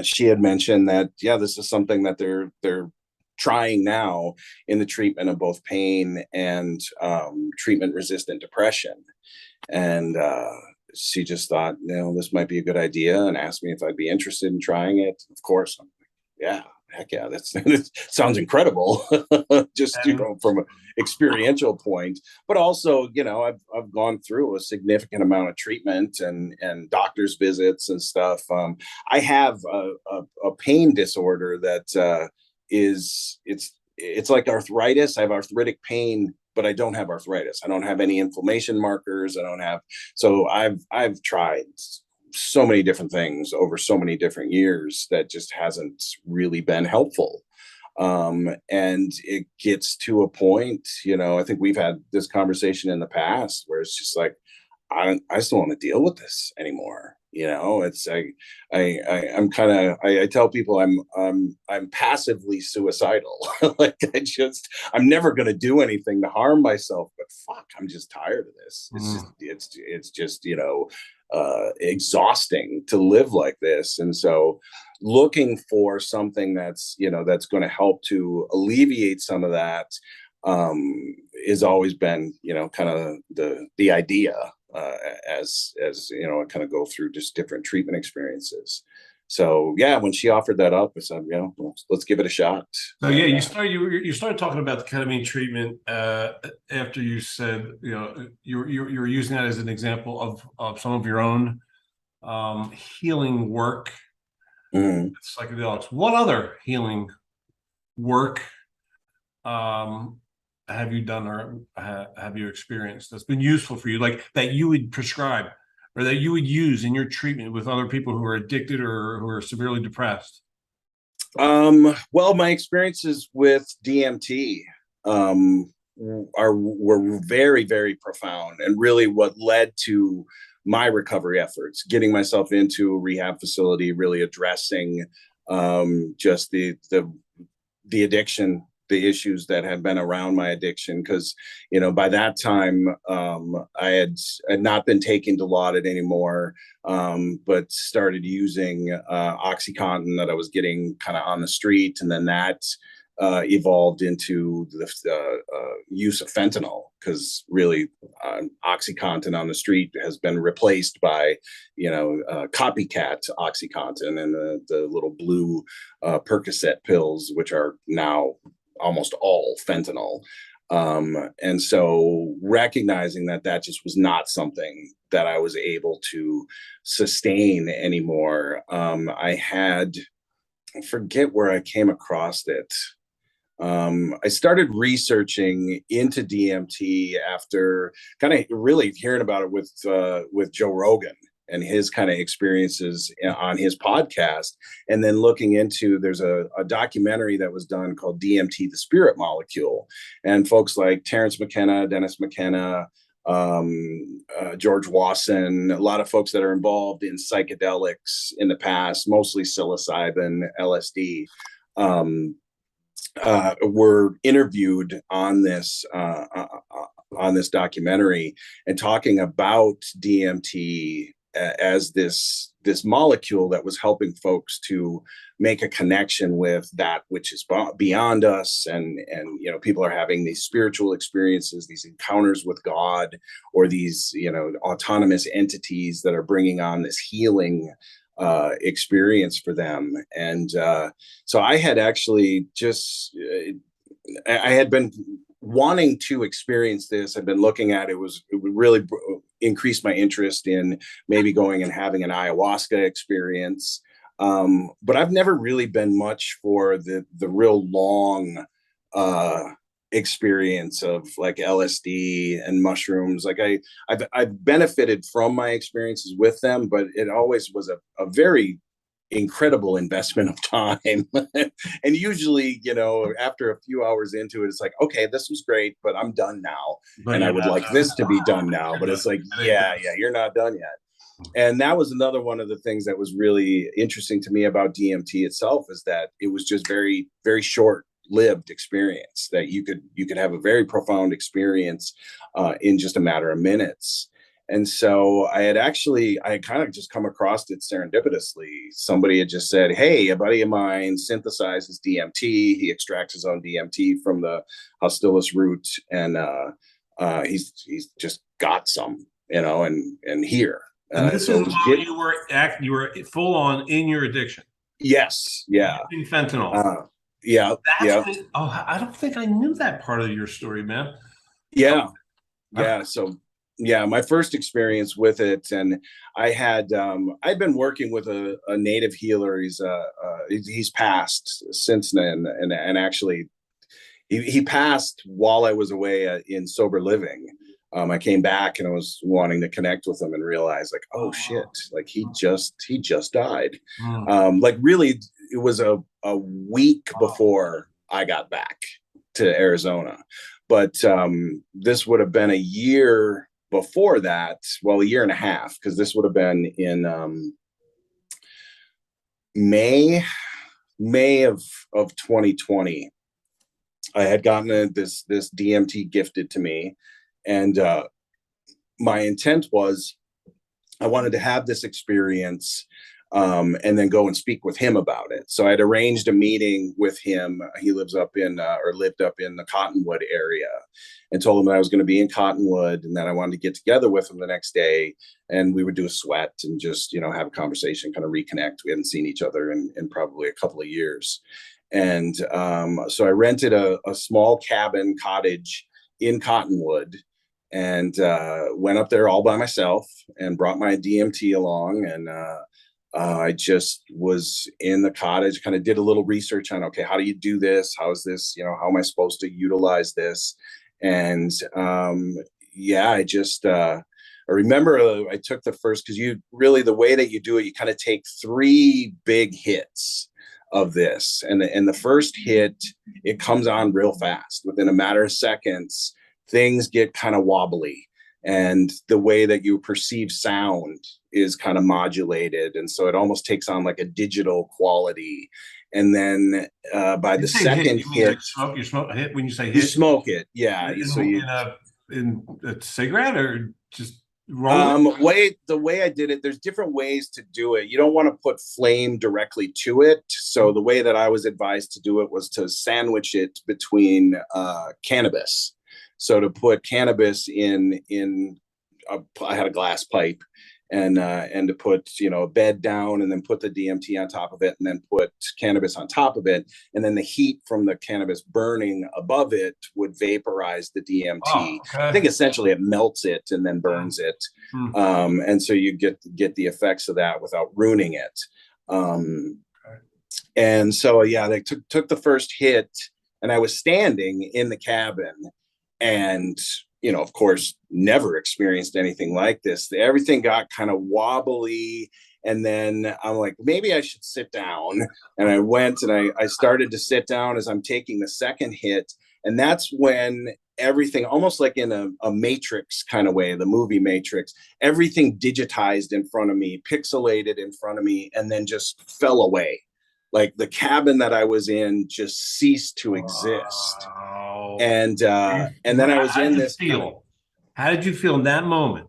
she had mentioned that, yeah, this is something that they're trying now in the treatment of both pain and treatment resistant depression. And she just thought, this might be a good idea, and asked me if I'd be interested in trying it. Of course, I'm like, yeah, heck yeah, that sounds incredible. Just And from an experiential point, but also, I've gone through a significant amount of treatment and doctor's visits and stuff. I have a pain disorder that it's like arthritis. I have arthritic pain, but I don't have arthritis. I don't have any inflammation markers. So I've tried so many different things over so many different years that just hasn't really been helpful. And it gets to a point, I think we've had this conversation in the past where it's just like, I just don't want to deal with this anymore. It's I tell people I'm passively suicidal. Like I'm never going to do anything to harm myself, but fuck, I'm just tired of this. It's just exhausting to live like this. And so looking for something that's going to help to alleviate some of that has always been, kind of the idea, as I kind of go through just different treatment experiences. So yeah, when she offered that up, I said, let's give it a shot. so yeah, you started talking about the ketamine treatment after you said you're using that as an example of some of your own healing work, psychedelics. What other healing work have you done or have you experienced that's been useful for you, like that you would prescribe or that you would use in your treatment with other people who are addicted or who are severely depressed? Well, my experiences with DMT were very, very profound, and really what led to my recovery efforts, getting myself into a rehab facility, really addressing just the addiction, the issues that had been around my addiction. Because by that time, I had not been taking Dilaudid anymore, but started using OxyContin that I was getting kind of on the street, and then that evolved into the use of fentanyl, because really OxyContin on the street has been replaced by copycat OxyContin and the little blue Percocet pills, which are now almost all fentanyl. And so recognizing that just was not something that I was able to sustain anymore. I forget where I came across it. I started researching into DMT after kind of really hearing about it with Joe Rogan and his kind of experiences on his podcast, and then looking into, there's a documentary that was done called DMT, the Spirit Molecule, and folks like Terrence McKenna, Dennis McKenna, George Wasson, a lot of folks that are involved in psychedelics in the past, mostly psilocybin, LSD, were interviewed on this documentary and talking about DMT as this molecule that was helping folks to make a connection with that which is beyond us, and people are having these spiritual experiences, these encounters with God, or these autonomous entities that are bringing on this healing experience for them. And so I had actually I had been wanting to experience this. I'd been looking at it. It would really increase my interest in maybe going and having an ayahuasca experience. But I've never really been much for the real long experience of like LSD and mushrooms. Like I've benefited from my experiences with them, but it always was a very incredible investment of time. And usually, after a few hours into it, it's like, okay, this was great, but I'm done now. But And I you're would not like done. this to be done now. But it's like, yeah, you're not done yet. And that was another one of the things that was really interesting to me about DMT itself, is that it was just very, very short lived experience, that you could have a very profound experience in just a matter of minutes. And so I had kind of just come across it serendipitously. Somebody had just said, hey, a buddy of mine synthesizes DMT. He extracts his own DMT from the Hostilis root, and he's just got some, and here. And this So is it was while you were full on in your addiction. yes, yeah, Using fentanyl. yeah, That's yeah, I don't think I knew that part of your story, man. yeah, I, yeah. So yeah, my first experience with it, and I'd been working with a native healer. He's passed since then, and actually he passed while I was away in sober living. I came back and I was wanting to connect with him and realized, like, oh shit, like he just died. mm, Like really, it was a week before I got back to Arizona, but this would have been a year before that. Well, a year and a half, because this would have been in May of 2020. I had gotten this DMT gifted to me, and my intent was I wanted to have this experience, and then go and speak with him about it. So I'd arranged a meeting with him. He lives up in or lived up in the Cottonwood area, and told him that I was going to be in Cottonwood and that I wanted to get together with him the next day, and we would do a sweat and just have a conversation, kind of reconnect. We hadn't seen each other in probably a couple of years. And so I rented a small cabin cottage in Cottonwood, and went up there all by myself and brought my DMT along. And I just was in the cottage, kind of did a little research on, okay, how do you do this? How is this, how am I supposed to utilize this? And yeah, I remember I took the first, because the way that you do it, you kind of take 3 big hits of this. And the first hit, it comes on real fast. Within a matter of seconds, things get kind of wobbly, and the way that you perceive sound is kind of modulated. And so it almost takes on like a digital quality. And then by the second hit, you smoke a hit when you say hit. You smoke it, yeah. So in a cigarette, or just roll it? The way I did it, there's different ways to do it. You don't want to put flame directly to it. So the way that I was advised to do it was to sandwich it between cannabis. So to put cannabis I had a glass pipe, and to put a bed down, and then put the DMT on top of it, and then put cannabis on top of it, and then the heat from the cannabis burning above it would vaporize the DMT. Oh, okay. I think essentially it melts it and then burns it, and so you get the effects of that without ruining it. And so yeah, they took the first hit, and I was standing in the cabin, and of course, never experienced anything like this. Everything got kind of wobbly. And then I'm like, maybe I should sit down. And I went and I started to sit down as I'm taking the second hit. And that's when everything, almost like in a Matrix kind of way, the movie Matrix, everything digitized in front of me, pixelated in front of me, and then just fell away. Like the cabin that I was in just ceased to exist. Wow. And then I was in this. How did you feel in that moment?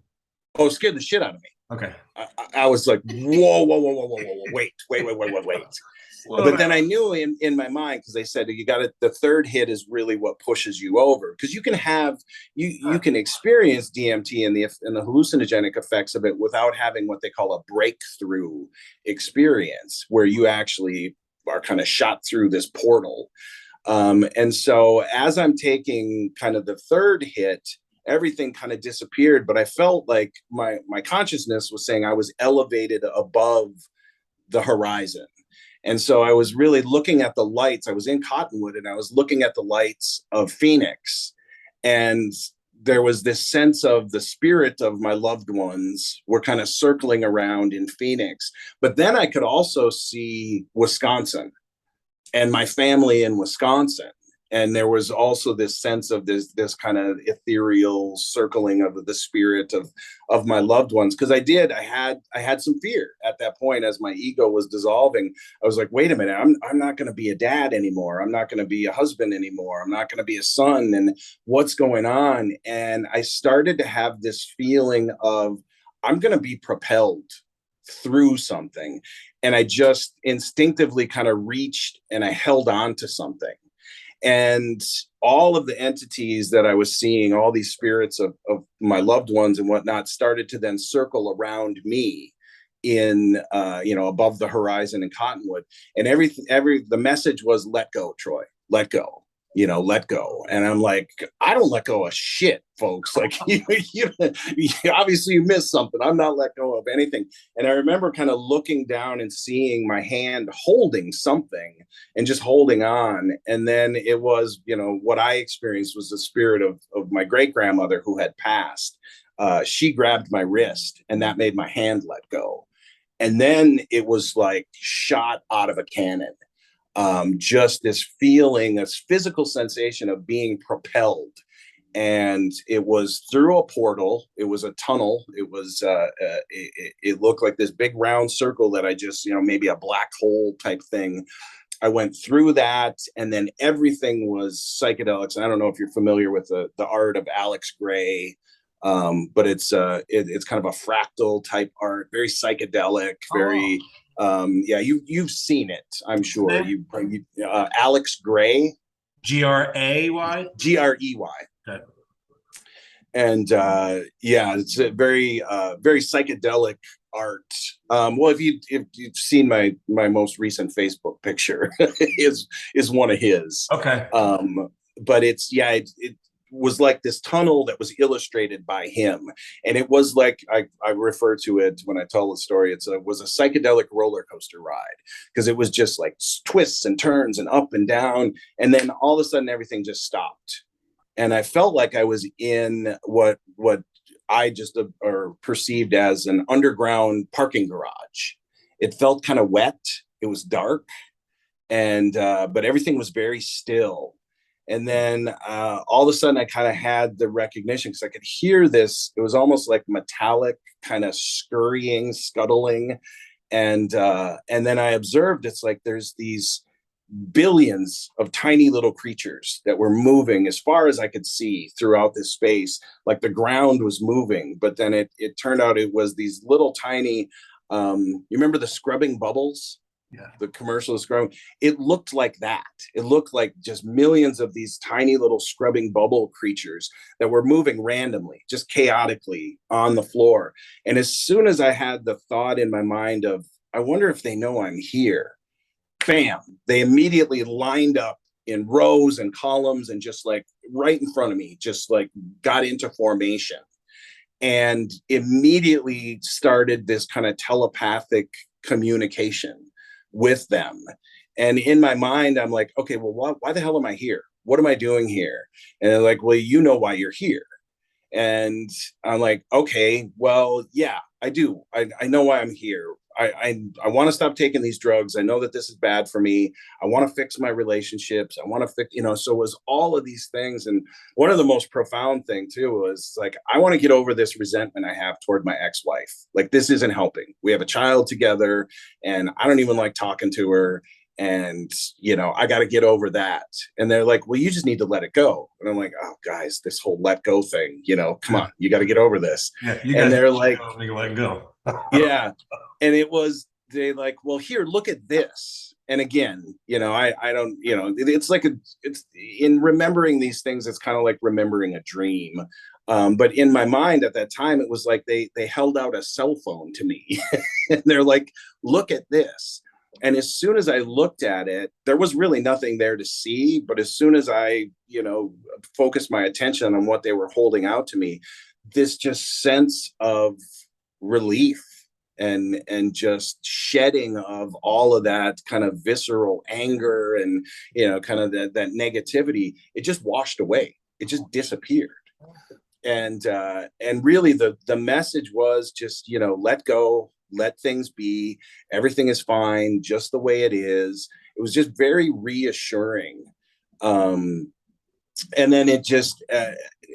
Oh, it scared the shit out of me. Okay. I was like, whoa, wait. But then I knew in my mind, because they said the third hit is really what pushes you over, because you can experience DMT and the hallucinogenic effects of it without having what they call a breakthrough experience, where you actually are kind of shot through this portal. And so as I'm taking kind of the third hit, everything kind of disappeared, but I felt like my consciousness was saying I was elevated above the horizon. And so I was really looking at the lights. I was in Cottonwood, and I was looking at the lights of Phoenix, and there was this sense of the spirit of my loved ones were kind of circling around in Phoenix. But then I could also see Wisconsin and my family in Wisconsin. And there was also this sense of this kind of ethereal circling of the spirit of my loved ones. Because I had some fear at that point as my ego was dissolving. I was like, wait a minute, I'm not going to be a dad anymore. I'm not going to be a husband anymore. I'm not going to be a son. And what's going on? And I started to have this feeling of I'm going to be propelled through something. And I just instinctively kind of reached and I held on to something. And all of the entities that I was seeing, all these spirits of my loved ones and whatnot, started to then circle around me in, above the horizon in Cottonwood. And the message was, let go, Troy, let go, let go. And I'm like, I don't let go of shit, folks. Like, obviously you missed something. I'm not let go of anything. And I remember kind of looking down and seeing my hand holding something and just holding on. And then it was, what I experienced was the spirit of my great grandmother who had passed. She grabbed my wrist and that made my hand let go. And then it was like shot out of a cannon. Just this feeling, this physical sensation of being propelled. And it was through a portal. It was a tunnel. It was, it looked like this big round circle that I just, maybe a black hole type thing. I went through that, and then everything was psychedelics. And I don't know if you're familiar with the art of Alex Gray, but it's kind of a fractal type art, very psychedelic, very. You've seen it, I'm sure. You Alex Gray, Gray, Grey. okay. And it's a very very psychedelic art. Well, if you've seen my most recent Facebook picture, is one of his. Okay. But it was like this tunnel that was illustrated by him. And it was like, I refer to it when I tell the story, it was a psychedelic roller coaster ride, because it was just like twists and turns and up and down. And then all of a sudden everything just stopped. And I felt like I was in what I just perceived as an underground parking garage. It felt kind of wet. It was dark. And, but everything was very still. And then all of a sudden I kind of had the recognition, because I could hear this. It was almost like metallic kind of scurrying, scuttling. And then I observed it's like there's these billions of tiny little creatures that were moving as far as I could see throughout this space. Like the ground was moving, but then it turned out it was these little tiny, you remember the scrubbing bubbles? Yeah. The commercial scrubbing. It looked like that. It looked like just millions of these tiny little scrubbing bubble creatures that were moving randomly, just chaotically on the floor. And as soon as I had the thought in my mind of, I wonder if they know I'm here, bam, they immediately lined up in rows and columns and just like right in front of me, just like got into formation and immediately started this kind of telepathic communication with them. And in my mind, I'm like, okay, well, why the hell am I here? What am I doing here? And they're like, well, you know why you're here. And I'm like, okay, well, yeah, I do. I know why I'm here. I want to stop taking these drugs. I know that this is bad for me. I want to fix my relationships. I want to fix, so it was all of these things. And one of the most profound thing too was like, I want to get over this resentment I have toward my ex-wife. Like, this isn't helping. We have a child together and I don't even like talking to her. And, I got to get over that. And they're like, well, you just need to let it go. And I'm like, oh, guys, this whole let go thing, come on, you got to get over this. Yeah, you and guys they're like, let go. yeah. And they like, well, here, look at this. And again, I don't, it's like it's in remembering these things, it's kind of like remembering a dream. But in my mind at that time, it was like they held out a cell phone to me and they're like, look at this. And as soon as I looked at it, there was really nothing there to see. But as soon as I, focused my attention on what they were holding out to me, this just sense of relief and just shedding of all of that kind of visceral anger and, kind of that negativity, it just washed away. It just disappeared. And really the message was just, let go, let things be, everything is fine just the way it is. It was just very reassuring. um and then it just,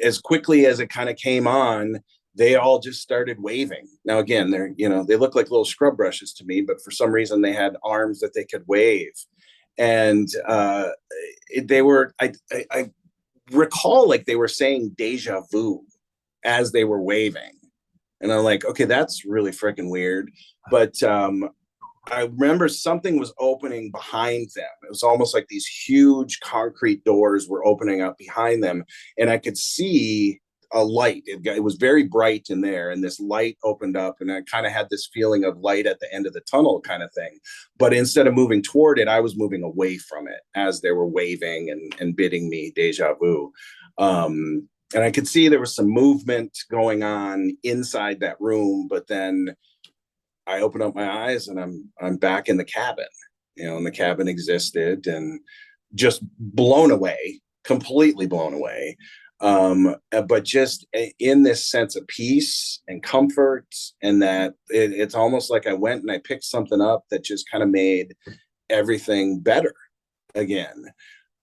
as quickly as it kind of came on, they all just started waving. Now again, they look like little scrub brushes to me, but for some reason they had arms that they could wave. And they were, I recall, like, they were saying deja vu as they were waving. And I'm like, okay, that's really freaking weird. But I remember something was opening behind them. It was almost like these huge concrete doors were opening up behind them. And I could see a light. It was very bright in there. And this light opened up. And I kind of had this feeling of light at the end of the tunnel kind of thing. But instead of moving toward it, I was moving away from it as they were waving and bidding me deja vu. And I could see there was some movement going on inside that room, but then I open up my eyes and I'm back in the cabin, and the cabin existed, and just blown away, completely blown away. But just in this sense of peace and comfort, and that it's almost like I went and I picked something up that just kind of made everything better again.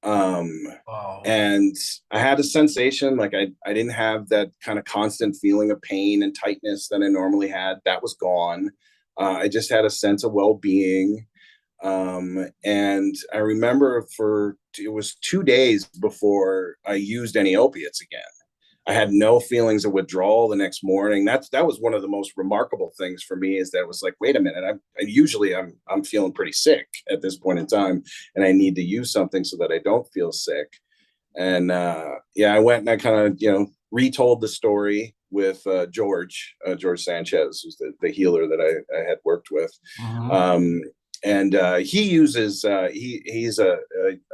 Wow. And I had a sensation like I didn't have that kind of constant feeling of pain and tightness that I normally had. That was gone. I just had a sense of well-being. And I remember it was 2 days before I used any opiates again. I had no feelings of withdrawal the next morning. That was one of the most remarkable things for me, is that it was like, wait a minute, I'm feeling pretty sick at this point in time, and I need to use something so that I don't feel sick. And yeah, I went and I kind of retold the story with George Sanchez, who's the healer that I had worked with. Mhm. And he uses he's a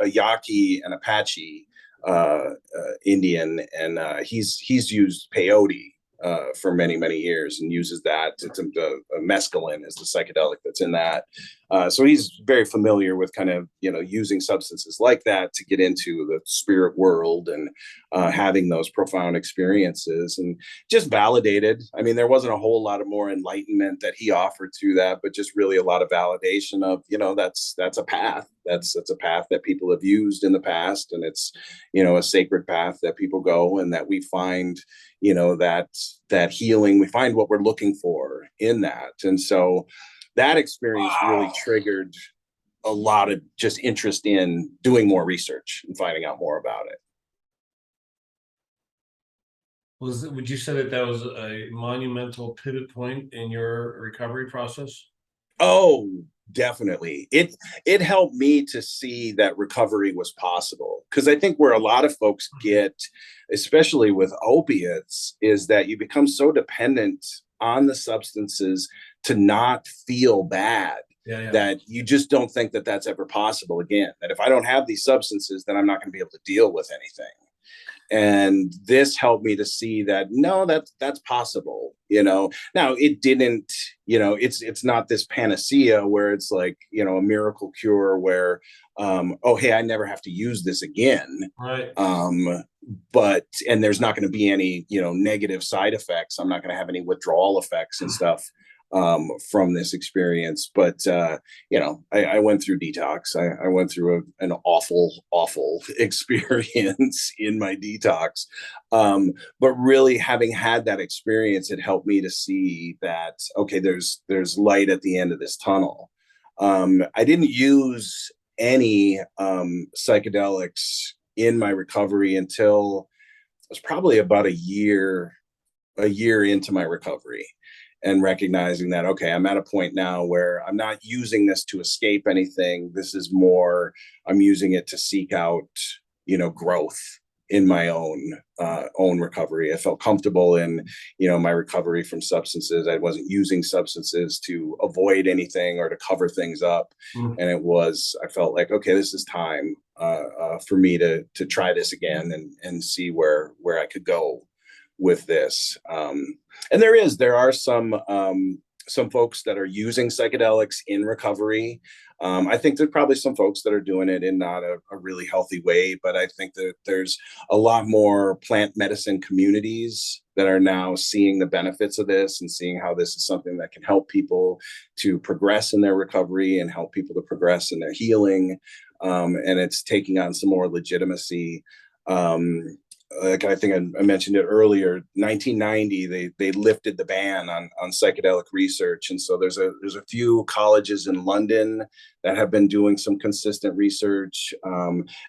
Yaqui and Apache Indian, and he's used peyote for many, many years, and uses that. It's a mescaline is the psychedelic that's in that. So he's very familiar with kind of using substances like that to get into the spirit world, and having those profound experiences, and just validated. I mean, there wasn't a whole lot of more enlightenment that he offered through that, but just really a lot of validation of that's a path. That's a path that people have used in the past, and it's a sacred path that people go, and that we find that healing. We find what we're looking for in that. And so that experience really Wow. triggered a lot of just interest in doing more research and finding out more about it. Would you say that was a monumental pivot point in your recovery process? Oh, definitely. It helped me to see that recovery was possible, because I think where a lot of folks get, especially with opiates, is that you become so dependent on the substances to not feel bad, Yeah, yeah. that you just don't think that that's ever possible again. That if I don't have these substances, then I'm not going to be able to deal with anything. And this helped me to see that no, that's possible. Now it didn't, it's not this panacea where it's like a miracle cure where oh, hey, I never have to use this again. Right. But and there's not going to be any negative side effects. I'm not going to have any withdrawal effects and stuff from this experience. But I went through detox. I went through an awful experience in my detox. But really, having had that experience, it helped me to see that okay, there's light at the end of this tunnel. I didn't use any psychedelics in my recovery until it was probably about a year into my recovery, and recognizing that okay, I'm at a point now where I'm not using this to escape anything. This is more, I'm using it to seek out growth in my own recovery. I felt comfortable in my recovery from substances. I wasn't using substances to avoid anything or to cover things up. Mm. And I felt like okay, this is time for me to try this again, and see where I could go with this. And there are some some folks that are using psychedelics in recovery. I think there's probably some folks that are doing it in not a really healthy way, but I think that there's a lot more plant medicine communities that are now seeing the benefits of this and seeing how this is something that can help people to progress in their recovery and help people to progress in their healing. And it's taking on some more legitimacy. Like I think I mentioned it earlier, 1990 they lifted the ban on psychedelic research, and so there's a few colleges in London that have been doing some consistent research.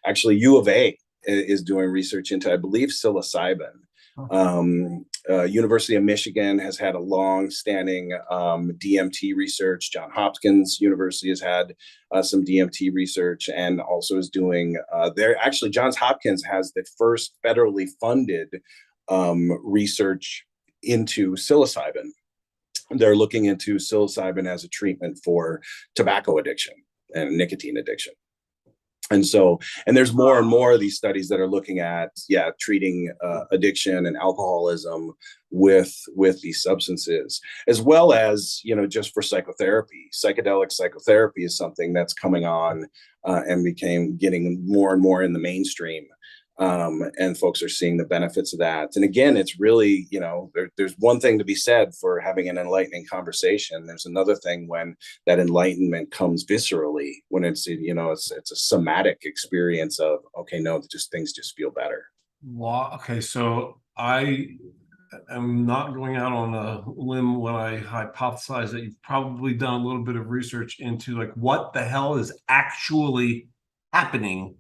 Actually, U of A is doing research into, I believe, psilocybin. University of Michigan has had a long-standing DMT research. Johns Hopkins University has had some DMT research, and also is doing. Johns Hopkins has the first federally funded research into psilocybin. They're looking into psilocybin as a treatment for tobacco addiction and nicotine addiction. And there's more and more of these studies that are looking at, treating addiction and alcoholism with these substances, as well as, just for psychotherapy. Psychedelic psychotherapy is something that's coming on and getting more and more in the mainstream. And folks are seeing the benefits of that. And again, it's really, there's one thing to be said for having an enlightening conversation. There's another thing when that enlightenment comes viscerally, when it's a somatic experience of, okay, no, things just feel better. Well, okay, so I am not going out on a limb when I hypothesize that you've probably done a little bit of research into like what the hell is actually happening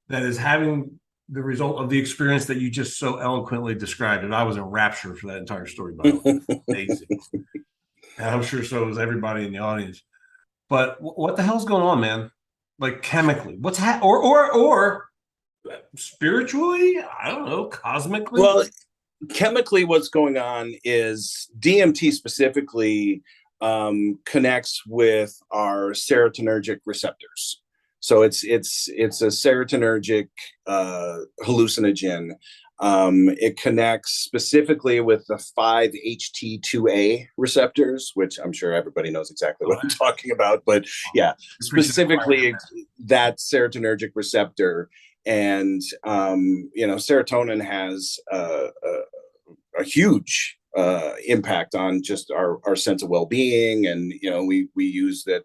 that is having the result of the experience that you just so eloquently described. And I was in rapture for that entire story, by the way. Amazing. And I'm sure so was everybody in the audience. But what the hell's going on, man? Like chemically, what's or spiritually? I don't know, cosmically. Well, chemically, what's going on is DMT specifically connects with our serotonergic receptors. So it's a serotonergic hallucinogen. It connects specifically with the 5-HT2A receptors, which I'm sure everybody knows exactly what I'm talking about. But yeah, specifically that serotonergic receptor. And serotonin has a huge impact on just our sense of well-being, and we use that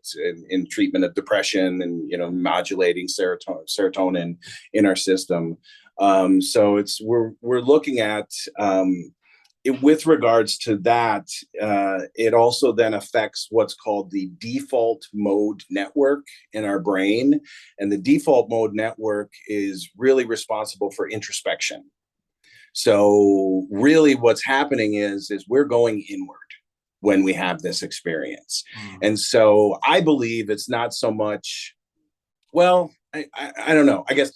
in treatment of depression, and modulating serotonin in our system. So we're looking at it with regards to that. It also then affects what's called the default mode network in our brain, and the default mode network is really responsible for introspection. So really what's happening is we're going inward when we have this experience. And so I believe it's not so much, well, I don't know, I guess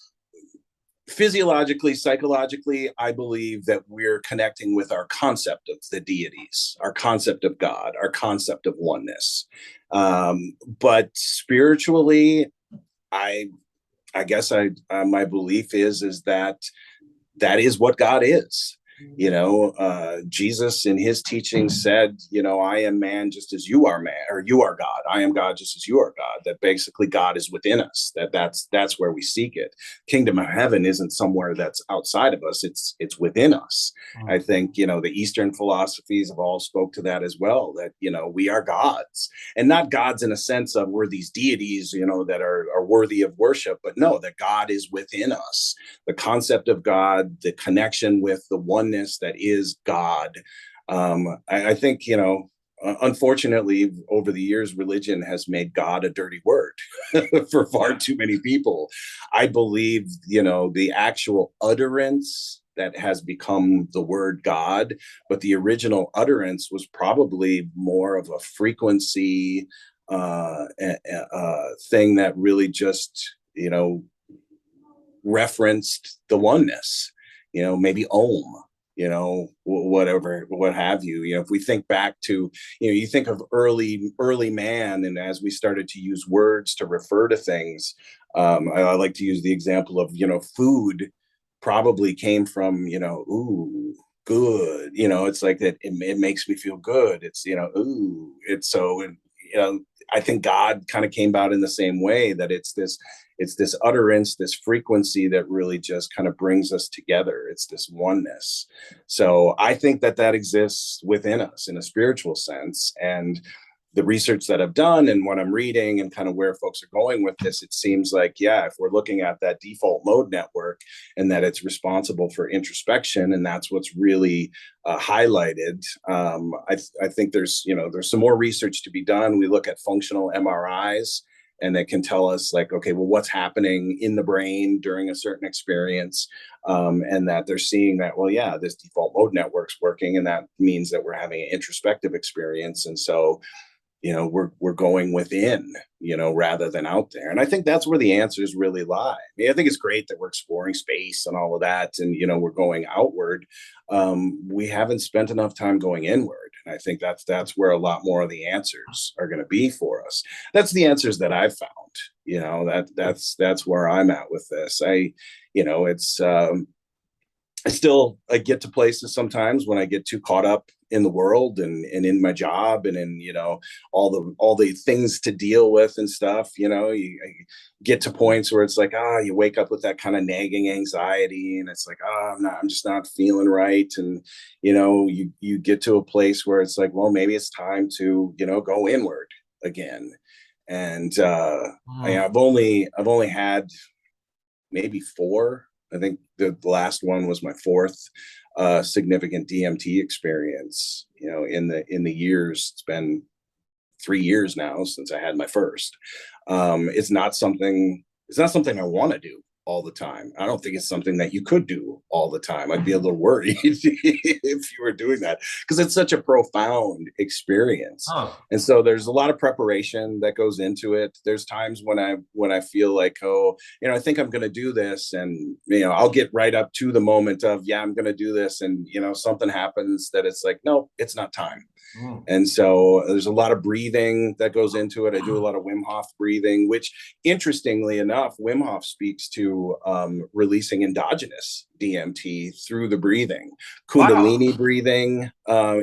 physiologically, psychologically, I believe that we're connecting with our concept of the deities, our concept of God, our concept of oneness. But spiritually, I guess my belief is that is what God is. Jesus in his teaching said, I am man just as you are man, or you are God. I am God just as you are God. That basically God is within us. That's where we seek it. Kingdom of heaven isn't somewhere that's outside of us. It's within us. I think, the Eastern philosophies have all spoke to that as well, that, we are gods, and not gods in a sense of we're these deities, that are worthy of worship, but no, that God is within us. The concept of God, the connection with the one that is God. I think, unfortunately, over the years, religion has made God a dirty word for far too many people. I believe, the actual utterance that has become the word God, but the original utterance was probably more of a frequency thing that really just, referenced the oneness, maybe Om. Whatever, what have you. If we think back to, you think of early man, and as we started to use words to refer to things, I like to use the example of, food probably came from, ooh, good. It's like that. It makes me feel good. It's, ooh, it's so, and, I think God kind of came out in the same way, that it's this utterance, this frequency that really just kind of brings us together. It's this oneness. So I think that exists within us in a spiritual sense. And the research that I've done and what I'm reading and kind of where folks are going with this, it seems like, yeah, if we're looking at that default mode network and that it's responsible for introspection, and that's what's really highlighted. I think there's some more research to be done. We look at functional MRIs, and it can tell us, like, okay, well, what's happening in the brain during a certain experience, and that they're seeing that, well, yeah, this default mode network's working, and that means that we're having an introspective experience. And so we're going within, rather than out there. And I think that's where the answers really lie. I mean, I think it's great that we're exploring space and all of that, and we're going outward. We haven't spent enough time going inward, and I think that's where a lot more of the answers are going to be for us. That's the answers that I've found. That's where I'm at with this. It's I get to places sometimes when I get too caught up in the world and in my job and in, all the things to deal with and stuff. I get to points where it's like, you wake up with that kind of nagging anxiety, and it's like, I'm just not feeling right. And, you get to a place where it's like, well, maybe it's time to, go inward again. And I've only had maybe four. I think the last one was my fourth significant DMT experience. In the years, it's been 3 years now since I had my first. It's not something I want to do all the time. I don't think it's something that you could do all the time. I'd be a little worried if you were doing that, because it's such a profound experience. Oh, And so there's a lot of preparation that goes into it. There's times when I feel like, I think I'm going to do this, and I'll get right up to the moment of, yeah, I'm going to do this, and something happens that it's like, no, it's not time. And so there's a lot of breathing that goes into it. I do a lot of Wim Hof breathing, which, interestingly enough, Wim Hof speaks to releasing endogenous DMT through the breathing. wow. Kundalini breathing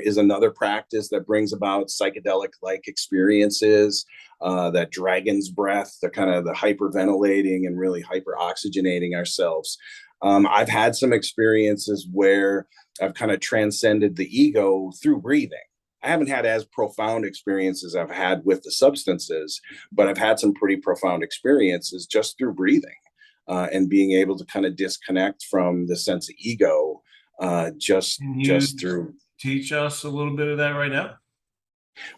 is another practice that brings about psychedelic-like experiences. That dragon's breath, the kind of the hyperventilating and really hyperoxygenating ourselves. I've had some experiences where I've kind of transcended the ego through breathing. I haven't had as profound experiences I've had with the substances, but I've had some pretty profound experiences just through breathing, and being able to kind of disconnect from the sense of ego, just Can you just through. teach us a little bit of that right now?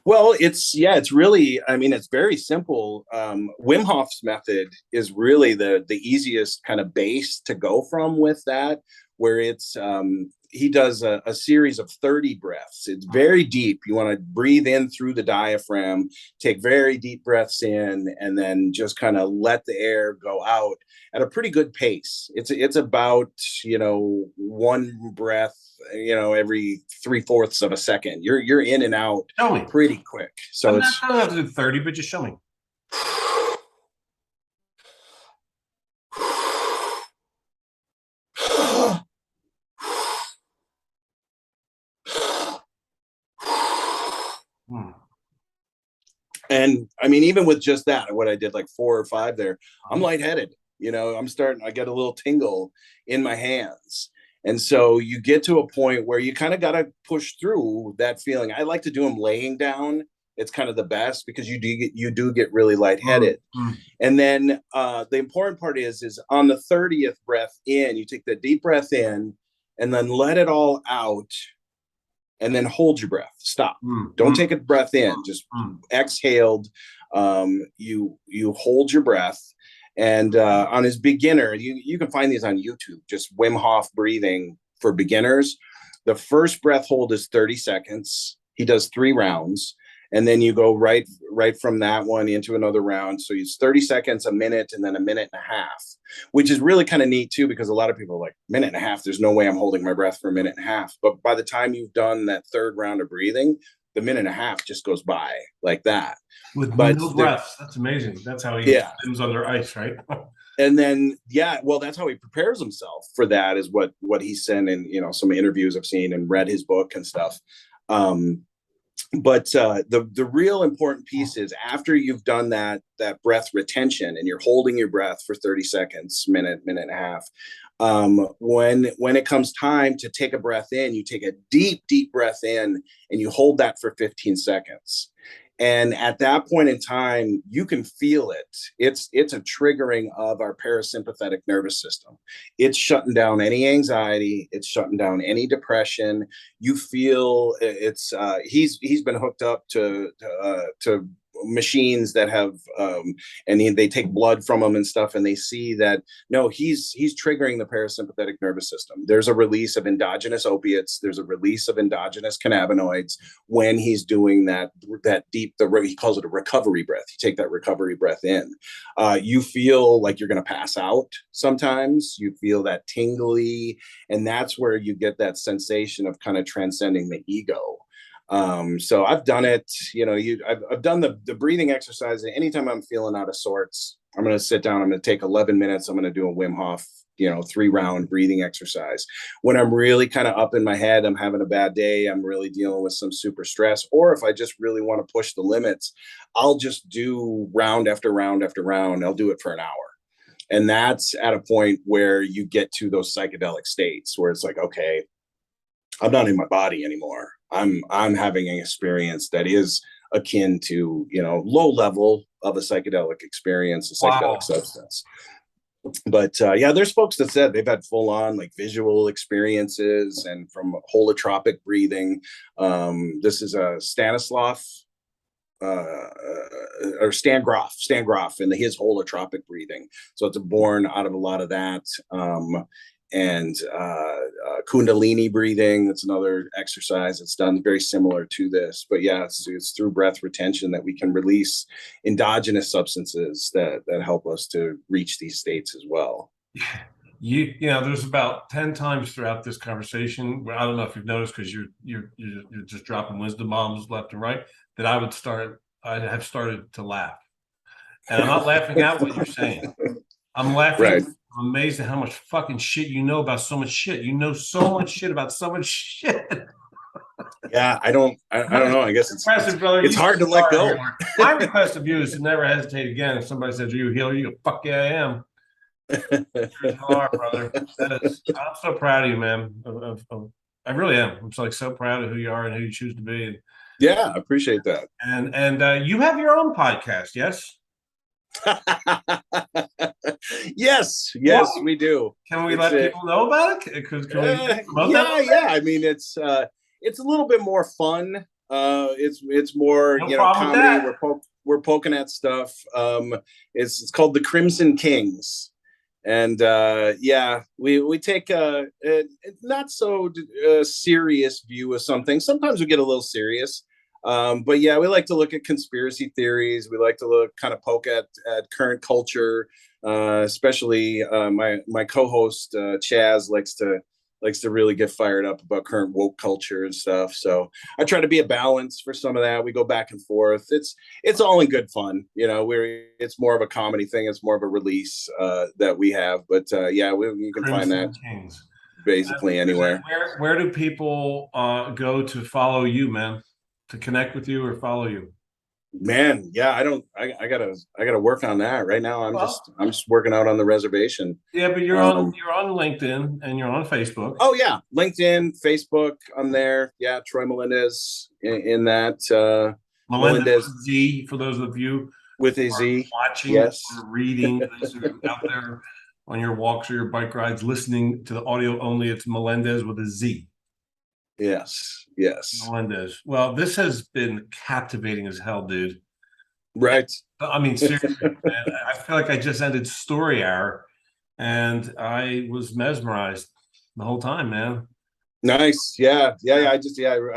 Well, it's really, I mean, it's very simple. Wim Hof's method is really the easiest kind of base to go from with that, where it's he does a series of 30 breaths. It's very deep. You want to breathe in through the diaphragm, take very deep breaths in, and then just kind of let the air go out at a pretty good pace. It's about, one breath, every 3/4 of a second. You're in and out Show me. pretty quick. So I'm not it's I don't have to do 30, but just show me. Hmm. and I mean, even with just that, what I did, like 4 or 5 there, I'm lightheaded. I get a little tingle in my hands. And so you get to a point where you kind of got to push through that feeling. I like to do them laying down. It's kind of the best, because you do get really Mm, lightheaded. mm, And then the important part is on the 30th breath in, you take the deep breath in and then let it all out, and then hold your breath. Stop. mm, Don't mm, take a breath in. Just mm. exhaled. You hold your breath. And on his beginner, you can find these on YouTube. Just Wim Hof breathing for beginners. The first breath hold is 30 seconds. He does 3 rounds, and then you go right from that one into another round. So it's 30 seconds, a minute, and then a minute and a half, which is really kind of neat too, because a lot of people are like, minute and a half, there's no way I'm holding my breath for a minute and a half. But by the time you've done that third round of breathing, the minute and a half just goes by like that. With But no breaths. That's amazing. That's how he yeah, swims under ice, right? And then, yeah, well, that's how he prepares himself for that, is what he's saying in, some interviews I've seen and read his book and stuff. Um, but the real important piece is, after you've done that breath retention and you're holding your breath for 30 seconds, minute and a half, when it comes time to take a breath in, you take a deep breath in and you hold that for 15 seconds. And at that point in time, you can feel it. It's a triggering of our parasympathetic nervous system. It's shutting down any anxiety. It's shutting down any depression. You feel it's. He's been hooked up to machines that have, and they take blood from him and stuff, and they see that, no, he's triggering the parasympathetic nervous system. There's a release of endogenous opiates. There's a release of endogenous cannabinoids when he's doing that deep, he calls it a recovery breath. You take that recovery breath in. You feel like you're going to pass out sometimes. You feel that tingly, and that's where you get that sensation of kind of transcending the ego. So I've done it, I've done the breathing exercise. Anytime I'm feeling out of sorts, I'm going to sit down, I'm going to take 11 minutes. I'm going to do a Wim Hof, 3-round breathing exercise. When I'm really kind of up in my head, I'm having a bad day, I'm really dealing with some super stress, or if I just really want to push the limits, I'll just do round after round after round. I'll do it for an hour. And that's at a point where you get to those psychedelic states where it's like, okay, I'm not in my body anymore. I'm having an experience that is akin to, low level of a psychedelic experience, a psychedelic substance. But yeah, there's folks that said they've had full on like visual experiences and from holotropic breathing. This is a Stanislav or Stan Groff and his holotropic breathing. So it's born out of a lot of that. And Kundalini breathing, that's another exercise that's done very similar to this. But yeah, it's through breath retention that we can release endogenous substances that help us to reach these states as well. There's about 10 times throughout this conversation where, I don't know if you've noticed, because you're just dropping wisdom bombs left and right, that I have started to laugh. And I'm not laughing at what you're saying. I'm laughing. Right. I'm amazed at how much fucking shit you know about so much shit. You know so much shit about so much shit. Yeah, I don't know. I guess it's impressive, brother. It's hard to let go. My request of you is to never hesitate again. If somebody says, "Are you a healer?" You go, "Fuck yeah, I am." You are, brother. I'm so proud of you, man. I really am. I'm so proud of who you are and who you choose to be. Yeah, I appreciate that. And you have your own podcast, yes? yes, we do. Can we let people know about it? Yeah. I mean, it's a little bit more fun. It's more comedy. We're poking at stuff. It's called The Crimson Kings, and we take a not so serious view of something. Sometimes we get a little serious. But yeah, we like to look at conspiracy theories. We like to kind of poke at current culture, especially my co-host Chaz likes to really get fired up about current woke culture and stuff. So I try to be a balance for some of that. We go back and forth. It's all in good fun, it's more of a comedy thing. It's more of a release that we have. But yeah, you can find that basically anywhere. Where do people go to follow you, man? To connect with you or follow you? Man, yeah, I gotta work on that right now. I'm just working out on the reservation. Yeah, but you're on LinkedIn and you're on Facebook. Oh yeah, LinkedIn, Facebook, I'm there. Yeah, Troy Melendez in that. Melendez with Z, for those of you with a Z watching, yes, or reading this, or out there on your walks or your bike rides, listening to the audio only. It's Melendez with a Z. Yes. Melendez. Well, this has been captivating as hell, dude. Right. I mean, seriously, man, I feel like I just ended story hour and I was mesmerized the whole time, man. Nice. Yeah. I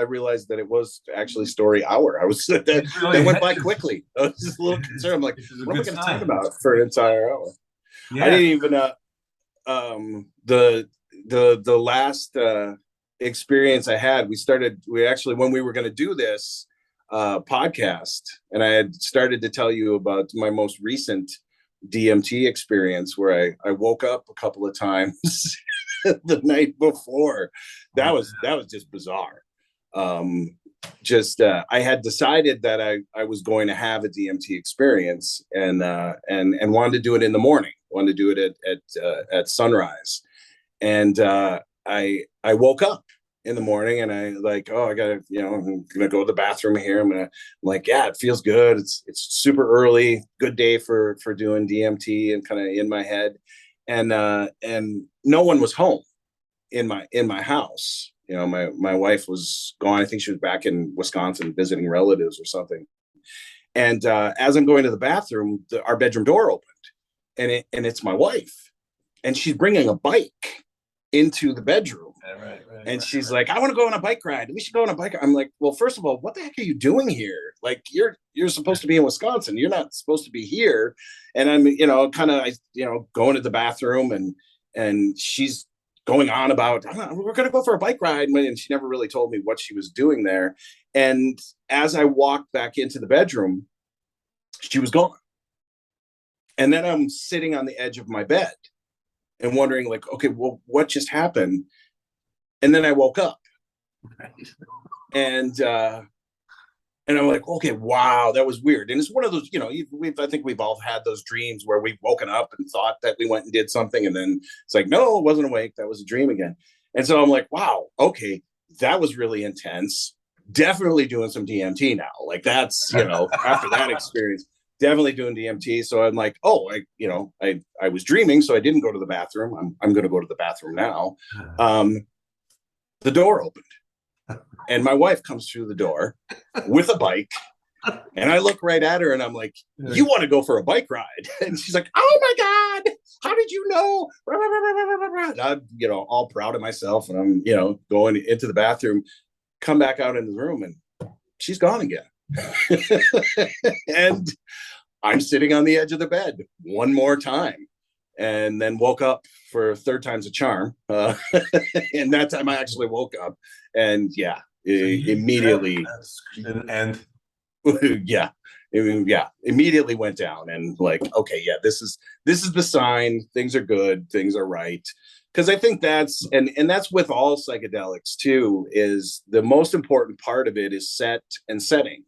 realized that it was actually story hour. I was that went by quickly. I was just a little concerned. I'm like, what am I going to talk about for an entire hour? Yeah. I didn't even the last experience I had, we actually, when we were going to do this podcast, and I had started to tell you about my most recent DMT experience where I woke up a couple of times the night before. That was just bizarre. I had decided that I was going to have a DMT experience, and wanted to do it in the morning. Wanted to do it at sunrise, and I woke up in the morning and I like, oh, I gotta, I'm gonna go to the bathroom here. I'm like, yeah, it feels good. It's super early, good day for doing DMT, and kind of in my head, and no one was home in my house. My wife was gone. I think she was back in Wisconsin visiting relatives or something. And as I'm going to the bathroom, our bedroom door opened, and it's my wife, and she's bringing a bike into the bedroom. And she's like, I want to go on a bike ride. We should go on a bike. I'm like, well, first of all, what the heck are you doing here? Like, you're supposed to be in Wisconsin. You're not supposed to be here. And I'm, kind of, going to the bathroom, and she's going on about, we're going to go for a bike ride. And she never really told me what she was doing there. And as I walked back into the bedroom, she was gone. And then I'm sitting on the edge of my bed and wondering, like, okay, well, what just happened? And then I woke up, and I'm like, okay, wow, that was weird. And it's one of those, I think we've all had those dreams where we've woken up and thought that we went and did something, and then it's like, no, it wasn't awake. That was a dream again. And so I'm like, wow, okay, that was really intense. Definitely doing some DMT now. Like, that's, after that experience, definitely doing DMT. So I'm like, oh, I was dreaming, so I didn't go to the bathroom. I'm going to go to the bathroom now. The door opened, and my wife comes through the door with a bike, and I look right at her, and I'm like, you want to go for a bike ride? And she's like, oh my God, how did you know? I'm, all proud of myself, and I'm, going into the bathroom, come back out into the room, and she's gone again. And I'm sitting on the edge of the bed one more time, and then woke up for third time's a charm. And that time I actually woke up, and immediately, immediately went down, and like, okay, yeah, this is the sign. Things are good. Things are right. Because I think that's that's with all psychedelics too, is the most important part of it is set and setting.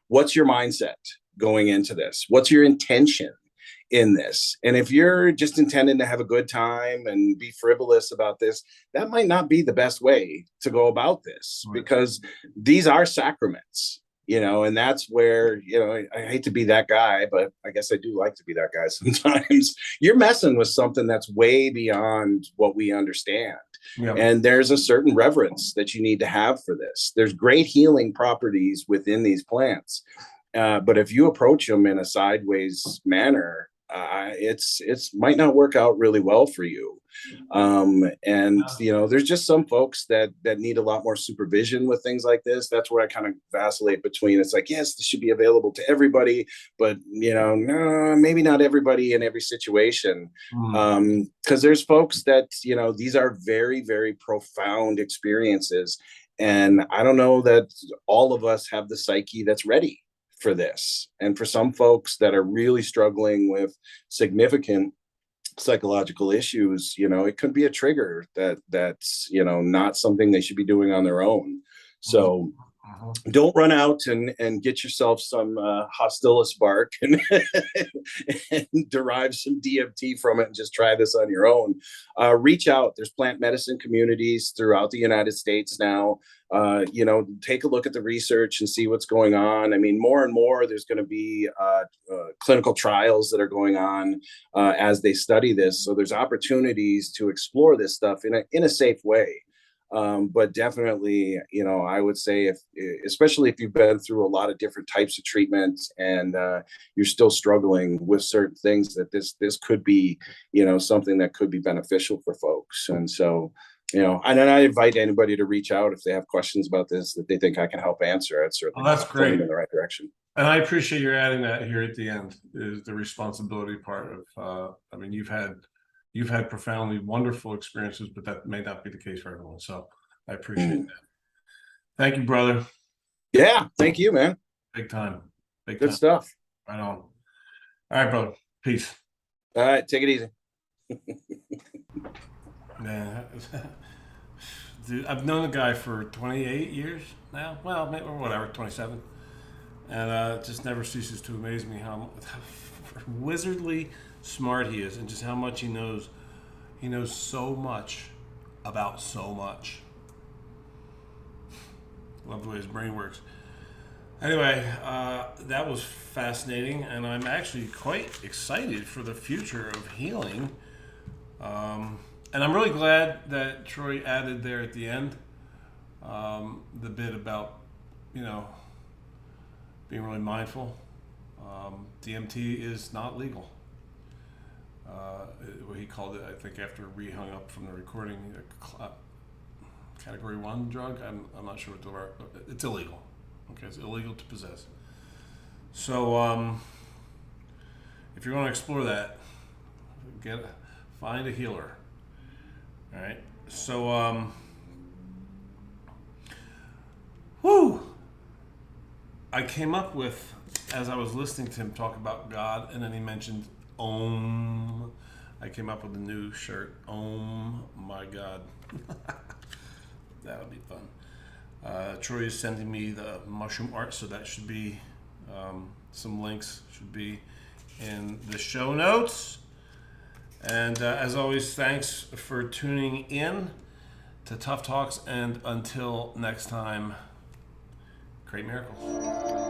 What's your mindset going into this? What's your intention in this? And if you're just intending to have a good time and be frivolous about this, that might not be the best way to go about this, because these are sacraments, and that's where, I hate to be that guy, but I guess I do like to be that guy sometimes. You're messing with something that's way beyond what we understand. Yeah. And there's a certain reverence that you need to have for this. There's great healing properties within these plants. But if you approach them in a sideways manner, it's might not work out really well for you. There's just some folks that need a lot more supervision with things like this. That's where I kind of vacillate between. It's like, yes, this should be available to everybody, but no, maybe not everybody in every situation. Because there's folks that, these are very, very profound experiences. And I don't know that all of us have the psyche that's ready for this. And for some folks that are really struggling with significant psychological issues, it could be a trigger that's not something they should be doing on their own. So don't run out and get yourself some Hostilis bark and, and derive some DMT from it and just try this on your own. Reach out. There's plant medicine communities throughout the United States now. Take a look at the research and see what's going on. I mean, more and more, there's going to be clinical trials that are going on as they study this. So there's opportunities to explore this stuff in a safe way. But definitely, I would say especially if you've been through a lot of different types of treatments and you're still struggling with certain things, that this could be, something that could be beneficial for folks. And so, and then I invite anybody to reach out if they have questions about this that they think I can help answer. I'd certainly that's great. point them in the right direction. And I appreciate your adding that here at the end, is the responsibility part of, you've had profoundly wonderful experiences, but that may not be the case for everyone. So I appreciate that. Thank you, brother. Yeah. Thank you, man. Big time. Good stuff. Right on. All right, brother. Peace. All right, take it easy. Man, dude, I've known the guy for 28 years now. Well, maybe, or whatever, 27. And it just never ceases to amaze me how wizardly smart he is and just how much he knows. He knows so much about so much. Love the way his brain works. Anyway, that was fascinating, and I'm actually quite excited for the future of healing. And I'm really glad that Troy added there at the end the bit about, you know, being really mindful. DMT is not legal. What he called it, I think, after we hung up from the recording, category 1 drug. I'm not sure what the word. It's illegal. Okay, it's illegal to possess. So, if you're going to explore that, find a healer. All right. So, I came up with, as I was listening to him talk about God, and then he mentioned Om. I came up with a new shirt. Om, my God. That'll be fun. Troy is sending me the mushroom art, so that should be some links should be in the show notes. And as always, thanks for tuning in to Tough Talks, and until next time, create miracles.